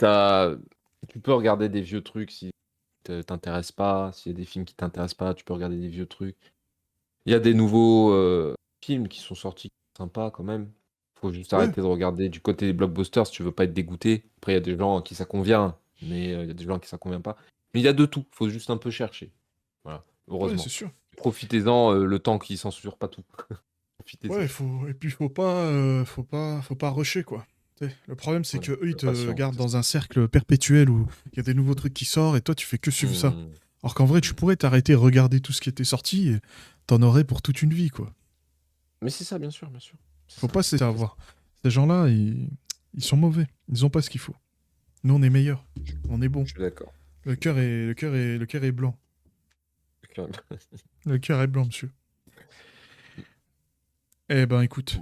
tu peux regarder des vieux trucs si t'intéresse pas. S'il y a des films qui t'intéressent pas, tu peux regarder des vieux trucs. Il y a des nouveaux films qui sont sortis qui sont sympas quand même. Faut juste Ouais, arrêter de regarder du côté des blockbusters si tu veux pas être dégoûté. Après, il y a des gens à qui ça convient, mais il y a des gens à qui ça convient pas. Mais il y a de tout, faut juste un peu chercher. Voilà, ouais, c'est heureusement. sûr. Profitez-en le temps qu'ils censurent pas tout. Ouais, Profitez-en. faut... Et puis faut pas rusher, quoi. Le problème, c'est Voilà, que eux, ils la te patience, gardent c'est ça. dans un cercle perpétuel où il y a des nouveaux trucs qui sortent et toi, tu fais que suivre ça. Mmh. Alors qu'en vrai, tu Mmh. pourrais t'arrêter, regarder tout ce qui était sorti et t'en aurais pour toute une vie, quoi. Mais c'est ça, bien sûr, bien sûr. C'est Faut ça, pas se laisser c'est ça. avoir. Ces gens-là, ils sont mauvais. Ils ont pas ce qu'il faut. Nous, on est meilleurs. On est bon. Je suis d'accord. Le cœur est blanc. Le cœur est blanc, monsieur. Eh ben, écoute,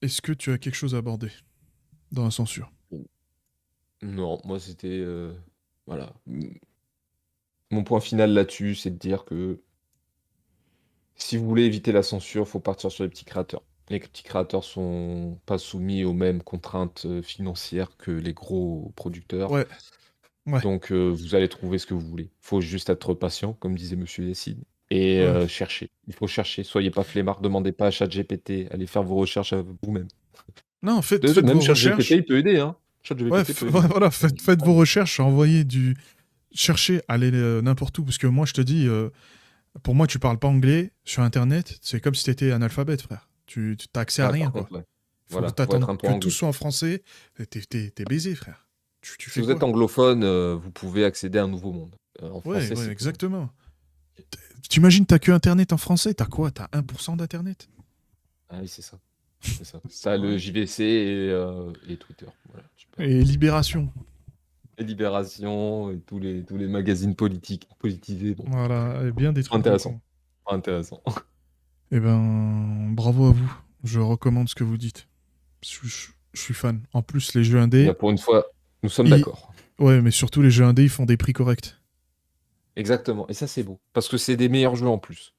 est-ce que tu as quelque chose à aborder dans la censure? Non, moi c'était, voilà. Mon point final là-dessus, c'est de dire que si vous voulez éviter la censure, faut partir sur les petits créateurs. Les petits créateurs sont pas soumis aux mêmes contraintes, financières que les gros producteurs. Ouais, ouais, Donc, vous allez trouver ce que vous voulez. Faut juste être patient, comme disait monsieur Yassine et ouais. chercher. Il faut chercher, soyez pas flemmard, demandez pas à ChatGPT, allez faire vos recherches, vous-même. Non, De faites même vos ChatGPT, recherches. il peut aider, hein. Ouais, ChatGPT peut aider. voilà, faites vos recherches, envoyez du... Cherchez, allez n'importe où, parce que moi, je te dis, pour moi, tu parles pas anglais sur Internet, c'est comme si t'étais analphabète, frère. Tu t'as accès à Ouais, rien, par quoi. contre, ouais. Faut Voilà, faut être t'attendre un peu que tout anglais. soit en français, t'es baisé, frère. Tu Si fais vous êtes quoi? anglophone, vous pouvez accéder à un nouveau monde. En Ouais, français, ouais, c'est comment? exactement. T'imagines, t'as que Internet en français, t'as quoi? T'as 1% d'Internet? Ah oui, c'est ça, c'est ça. Tu Ouais. le JVC et Twitter, voilà, super. Et Libération. Et Libération et tous les magazines politiques, politisés, bon, Voilà, et bien des trucs de intéressant, con. intéressant. Eh ben, bravo à vous. Je recommande ce que vous dites. Je suis fan. En plus, les jeux Là, indés, pour une fois, nous sommes ils... d'accord. ouais, mais surtout les jeux indés, ils font des prix corrects. Exactement, et ça, c'est beau, parce que c'est des meilleurs jeux en plus.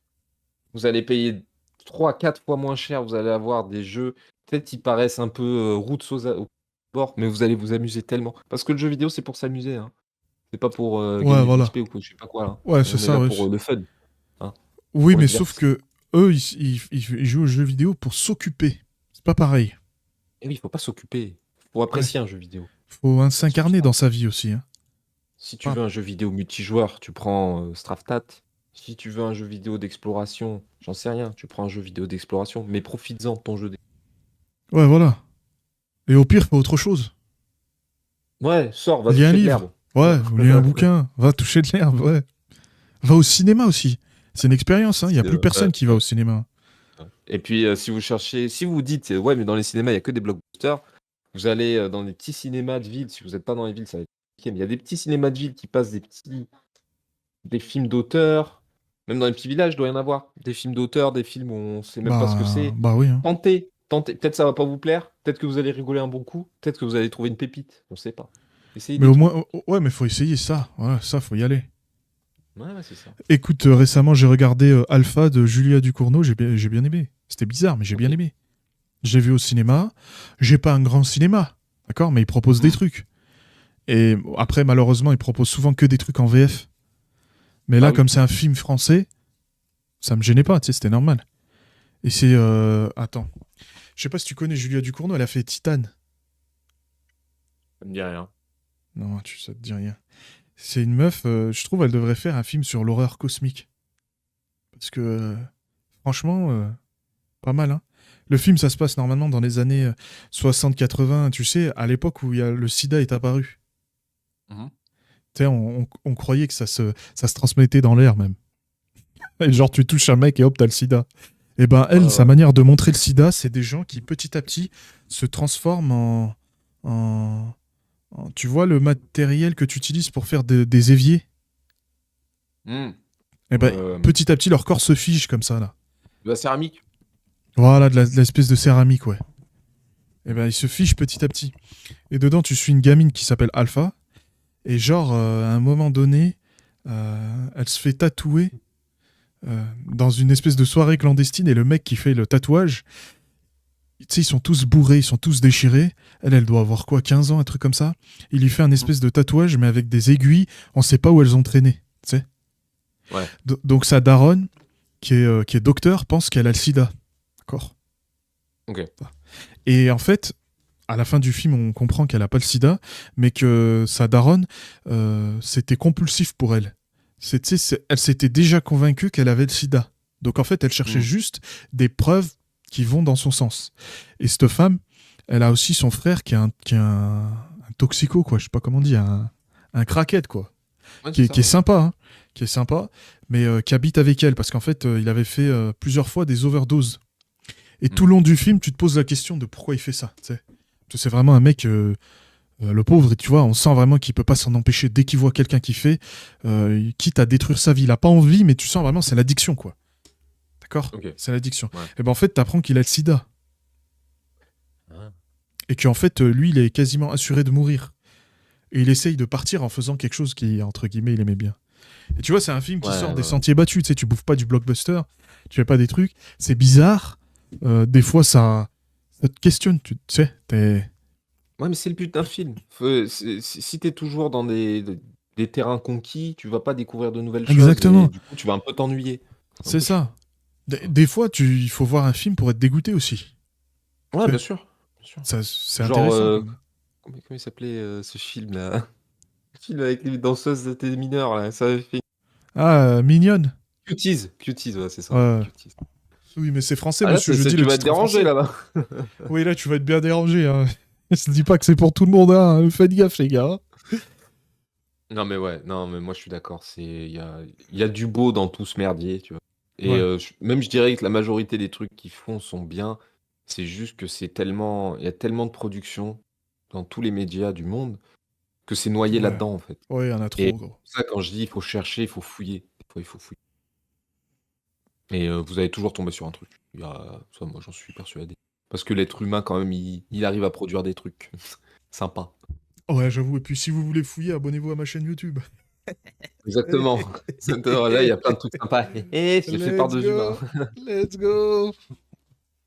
Vous allez payer 3, 4 fois moins cher, vous allez avoir des jeux, peut-être ils paraissent un peu, routes au bord, mais vous allez vous amuser tellement. Parce que le jeu vidéo, c'est pour s'amuser, hein. C'est pas pour, Ouais, gagner de voilà. l'XP ou quoi, je sais pas quoi, là. Ouais, c'est On est ça, là ouais. pour, le fun, hein, Oui, pour le mais sauf divertissement. que eux, ils jouent aux jeux vidéo pour s'occuper. C'est pas pareil. Et oui, il faut pas s'occuper, faut Ouais. apprécier un jeu vidéo. Faut Si tu s'incarner dans sa vie aussi. Hein. si tu Pas... veux un jeu vidéo multijoueur, tu prends, Straftat. Si tu veux un jeu vidéo d'exploration, j'en sais rien, tu prends un jeu vidéo d'exploration, mais profites-en de ton jeu Ouais, voilà. Et au pire, fais autre chose. ouais, sors, va Lis un toucher de livre. l'herbe. Ouais, ou lis un bouquin. Va toucher de l'herbe, ouais. Va au cinéma aussi. C'est une expérience, hein. Il y a C'est plus ouais, personne qui va au ouais. cinéma. Et puis, si vous vous dites, ouais, mais dans les cinémas, il y a que des blockbusters, vous allez, dans des petits cinémas de ville, si vous êtes pas dans les villes, ça va être compliqué, mais il y a des petits cinémas de ville qui passent des films d'auteur, même dans les petits villages, il doit y en avoir. Des films d'auteur, des films où on sait même pas ce que c'est. Bah oui. Hein. Tentez. Peut-être ça va pas vous plaire, peut-être que vous allez rigoler un bon coup, peut-être que vous allez trouver une pépite, on sait pas. Essayez Mais des au trucs. moins, ouais, mais faut essayer ça. Voilà, ça, faut y aller. Ouais, ouais, c'est ça. Écoute, récemment, j'ai regardé Alpha de Julia Ducournau. J'ai bien aimé. C'était bizarre, mais j'ai bien OK. aimé. Je l'ai vu au cinéma. J'ai pas un grand cinéma, d'accord, mais il propose des Mmh. trucs. Et après, malheureusement, il propose souvent que des trucs en VF. Mais Ah là, oui, comme c'est un film français, ça me gênait pas, tu sais, c'était normal. Et c'est. Attends. Je sais pas si tu connais Julia Ducournau, elle a fait Titane. ça me dit rien. Non, ça te dit rien. C'est une meuf, je trouve, elle devrait faire un film sur l'horreur cosmique. Parce que, franchement, pas mal, hein. Le film, ça se passe normalement dans les années 60-80, tu sais, à l'époque où le sida est apparu. Mmh. Tu sais, on croyait que ça se transmettait dans l'air, même. Et genre, tu touches un mec et hop, t'as le sida. Et ben, Ouais, elle, sa ouais. manière de montrer le sida, c'est des gens qui, petit à petit, se transforment en- tu vois, le matériel que tu utilises pour faire des éviers. Mmh. Et ben, Hem, petit à petit, leur corps se fige comme ça, là. de la céramique? Voilà, de l'espèce de céramique, ouais. Et ben, ils se fichent petit à petit. Et dedans, tu suis une gamine qui s'appelle Alpha. Et genre, à un moment donné, elle se fait tatouer dans une espèce de soirée clandestine. Et le mec qui fait le tatouage, tu sais, ils sont tous bourrés, ils sont tous déchirés. Elle doit avoir quoi, 15 ans, un truc comme ça. Il lui fait un Mmh. espèce de tatouage, mais avec des aiguilles. On sait pas où elles ont traîné, tu sais. Ouais. Donc sa daronne, qui est docteur, pense qu'elle a le sida. D'accord. OK. Et en fait, à la fin du film, on comprend qu'elle a pas le sida, mais que sa daronne, c'était compulsif pour elle. Elle s'était déjà convaincue qu'elle avait le sida. Donc en fait, elle cherchait Mmh. juste des preuves qui vont dans son sens. Et cette femme, elle a aussi son frère qui est un toxico, quoi. Je sais pas comment dire, un crackhead, quoi. Ouais, Qui c'est est, ça, qui est ouais. sympa, hein, qui est sympa, mais qui habite avec elle, parce qu'en fait, il avait fait plusieurs fois des overdoses. Et tout Mm. le long du film, tu te poses la question de pourquoi il fait ça, tu sais. Parce que c'est vraiment un mec, le pauvre, et tu vois, on sent vraiment qu'il peut pas s'en empêcher. Dès qu'il voit quelqu'un qui fait, quitte à détruire sa vie, il a pas envie, mais tu sens vraiment, c'est l'addiction, quoi. D'accord. Ok. C'est l'addiction. Ouais. Et ben en fait, t'apprends qu'il a le sida. Ah. Et qu'en fait, lui, il est quasiment assuré de mourir. Et il essaye de partir en faisant quelque chose qui, entre guillemets, il aimait bien. Et tu vois, c'est un film qui Ouais, sort ouais, des ouais. sentiers battus. Tu sais, tu bouffes pas du blockbuster, tu fais pas des trucs. C'est bizarre. Des fois, ça te questionne. Tu sais, t'es. Ouais, mais c'est le but d'un film. Si t'es toujours dans des terrains conquis, tu vas pas découvrir de nouvelles choses et Exactement. du coup, tu vas un peu t'ennuyer. C'est un C'est peu chiant. ça. Des fois, il faut voir un film pour être dégoûté aussi. Ouais, Tu sais, bien sûr. Bien sûr. c'est Genre, intéressant quand même. comment il s'appelait ce film-là? Le film avec les danseuses des mineurs, là. Ça avait fait Ah, mignonne. Cuties. Cuties, ouais, c'est ça. Ouais. Cuties. Oui, mais c'est français, Ah là, monsieur. Je dis le tu vas être titre en dérangé français. là-bas. Oui, là, tu vas être bien dérangé. Hein. Je dis pas que c'est pour tout le monde. Hein. Faites gaffe, les gars. Non, mais ouais, non, mais moi je suis d'accord. Il y a du beau dans tout ce merdier, tu vois. Et Ouais. même je dirais que la majorité des trucs qu'ils font sont bien. C'est juste que il y a tellement de production dans tous les médias du monde que c'est noyé Ouais. là-dedans en fait. Ouais, il y en a Et trop, gros. ça, quand je dis il faut chercher, il faut fouiller. Des fois, il faut fouiller. Et vous allez toujours tomber sur un truc. Ça, moi j'en suis persuadé. Parce que l'être humain, quand même, il arrive à produire des trucs sympas. Ouais, j'avoue. Et puis, si vous voulez fouiller, abonnez-vous à ma chaîne YouTube. Exactement. Là, il y a plein de trucs sympas. C'est fait par Let's deux humains. go. Let's go.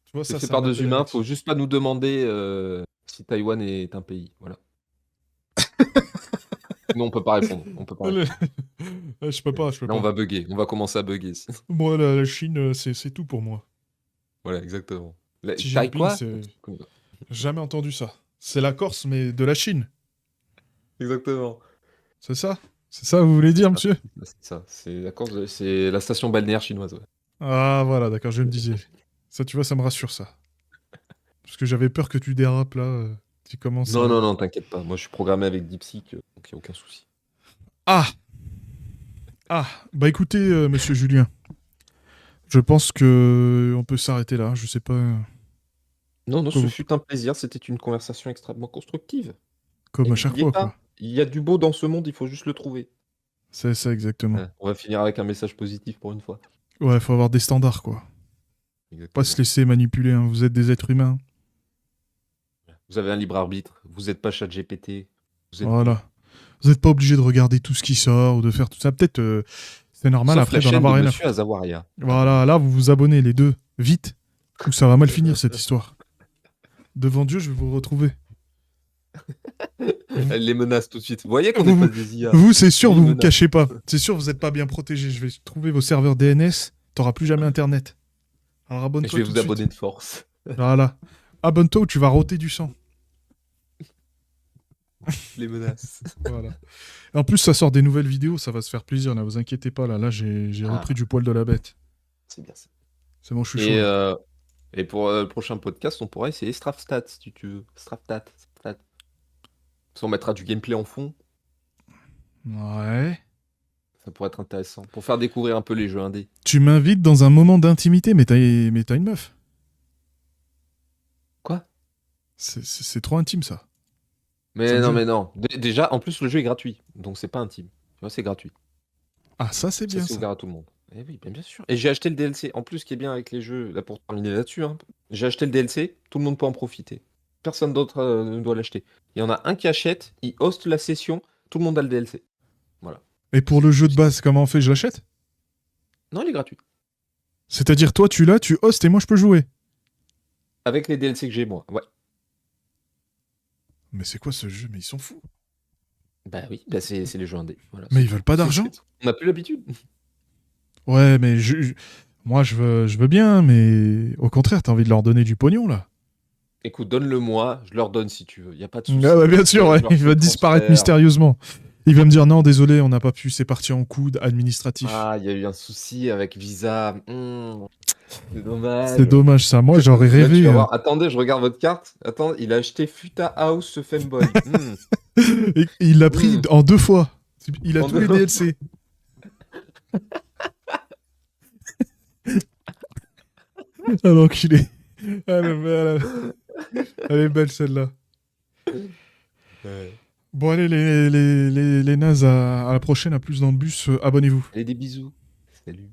Tu vois, C'est ça, fait ça par deux m'appelle humains. Alex. Faut juste pas nous demander si Taïwan est un pays. Voilà. Sinon, on peut pas répondre. On peut pas Le- répondre. Je peux pas, je peux Là, on pas. va bugger. On va commencer à bugger. Moi, la Chine, c'est tout pour moi. Voilà, exactement. Xi Taï Jinping, quoi? c'est. Jamais entendu ça. C'est la Corse, mais de la Chine. Exactement. C'est ça? C'est ça, vous voulez C'est dire, ça. monsieur? C'est ça. C'est la station balnéaire chinoise. Ouais. Ah, voilà, d'accord, je me disais. Ça, tu vois, ça me rassure, ça. Parce que j'avais peur que tu dérapes, là. Tu commences Non, à. non, non, t'inquiète pas. Moi, je suis programmé avec DeepSeek, donc il n'y a aucun souci. Ah! Ah! Bah écoutez, monsieur Julien, je pense que on peut s'arrêter là. Je sais pas Non, non, quoi ce vous. fut un plaisir. C'était une conversation extrêmement constructive. Comme Et à chaque n'oubliez fois, quoi. pas, il y a du beau dans ce monde, il faut juste le trouver. C'est ça, exactement. On va finir avec un message positif pour une fois. Ouais, faut avoir des standards, quoi. Pas se Exactement. laisser manipuler, hein. Vous êtes des êtres humains. Vous avez un libre arbitre. Vous n'êtes pas ChatGPT. Vous êtes vous. Voilà. Vous n'êtes pas obligé de regarder tout ce qui sort ou de faire tout ça. Peut-être c'est normal Sauf la après d'en chaîne de avoir rien à Monsieur foutre. Azawaria. Voilà, là vous vous abonnez les deux, vite, ou ça va mal finir cette histoire. Devant Dieu, je vais vous retrouver. Elle les menace tout de suite. Vous voyez qu'on Vous, n'est pas vous, des IA. vous, c'est sûr, Elle les vous vous menace. cachez pas. C'est sûr, vous n'êtes pas bien protégé. Je vais trouver vos serveurs DNS. T'auras plus jamais Internet. Alors Et je abonne-toi vais tout vous de suite. abonner de force. Voilà. Abonne-toi ou tu vas rôter du sang. Je les menace. Voilà. Et en plus, ça sort des nouvelles vidéos, ça va se faire plaisir. Là, vous inquiétez pas. Là, j'ai Ah, repris du poil de la bête. c'est bien ça. C'est bon, je suis chaud Et, là. et pour le prochain podcast, on pourrait essayer Strafstat si tu veux. Strafstat. Si on mettra du gameplay en fond, Ouais. ça pourrait être intéressant. Pour faire découvrir un peu les jeux indés. Tu m'invites dans un moment d'intimité, mais t'as une meuf. Quoi? C'est trop intime ça. Ça Mais me non, gêne. mais non. Déjà, en plus, le jeu est gratuit. Donc c'est pas intime. Tu vois, c'est gratuit. Ah, ça c'est Ça, bien c'est ça. ouvert à tout le monde. Eh oui, bien sûr. Et j'ai acheté le DLC. En plus, ce qui est bien avec les jeux, là pour terminer là-dessus, hein, j'ai acheté le DLC, tout le monde peut en profiter. Personne d'autre ne doit l'acheter. Il y en a un qui achète, il hoste la session, tout le monde a le DLC. Voilà. Et pour le jeu de base, comment on fait? Je l'achète? Non, il est gratuit. C'est-à-dire, toi tu l'as, tu hostes et moi je peux jouer. Avec les DLC que j'ai, moi. Ouais. Mais c'est quoi ce jeu? Mais ils sont fous. Bah oui, bah c'est les jeux indés. Voilà, Mais c'est ils tout. veulent pas d'argent? C'est tout. On n'a plus l'habitude. Ouais, mais moi je veux bien, mais au contraire, t'as envie de leur donner du pognon là. Écoute, donne-le-moi, je leur donne si tu veux. Il n'y a pas de souci. Ah bah bien sûr, ouais. Je leur Il fais va le disparaître transfert. mystérieusement. Il va me dire non, désolé, on n'a pas pu, c'est parti en coude administratif. Ah, il y a eu un souci avec Visa. C'est dommage. C'est dommage ça. Moi, j'aurais Là, tu rêvé. vas voir. Attendez, je regarde votre carte. Attends, il a acheté Futa House, ce fanboy. Et il l'a pris en 2 fois. Il a En tous les deux- DLC. Ah l'enculé. Ah, elle est belle celle-là. Bon allez les nazes, à la prochaine, à plus dans le bus, abonnez-vous. Allez, des bisous. Salut.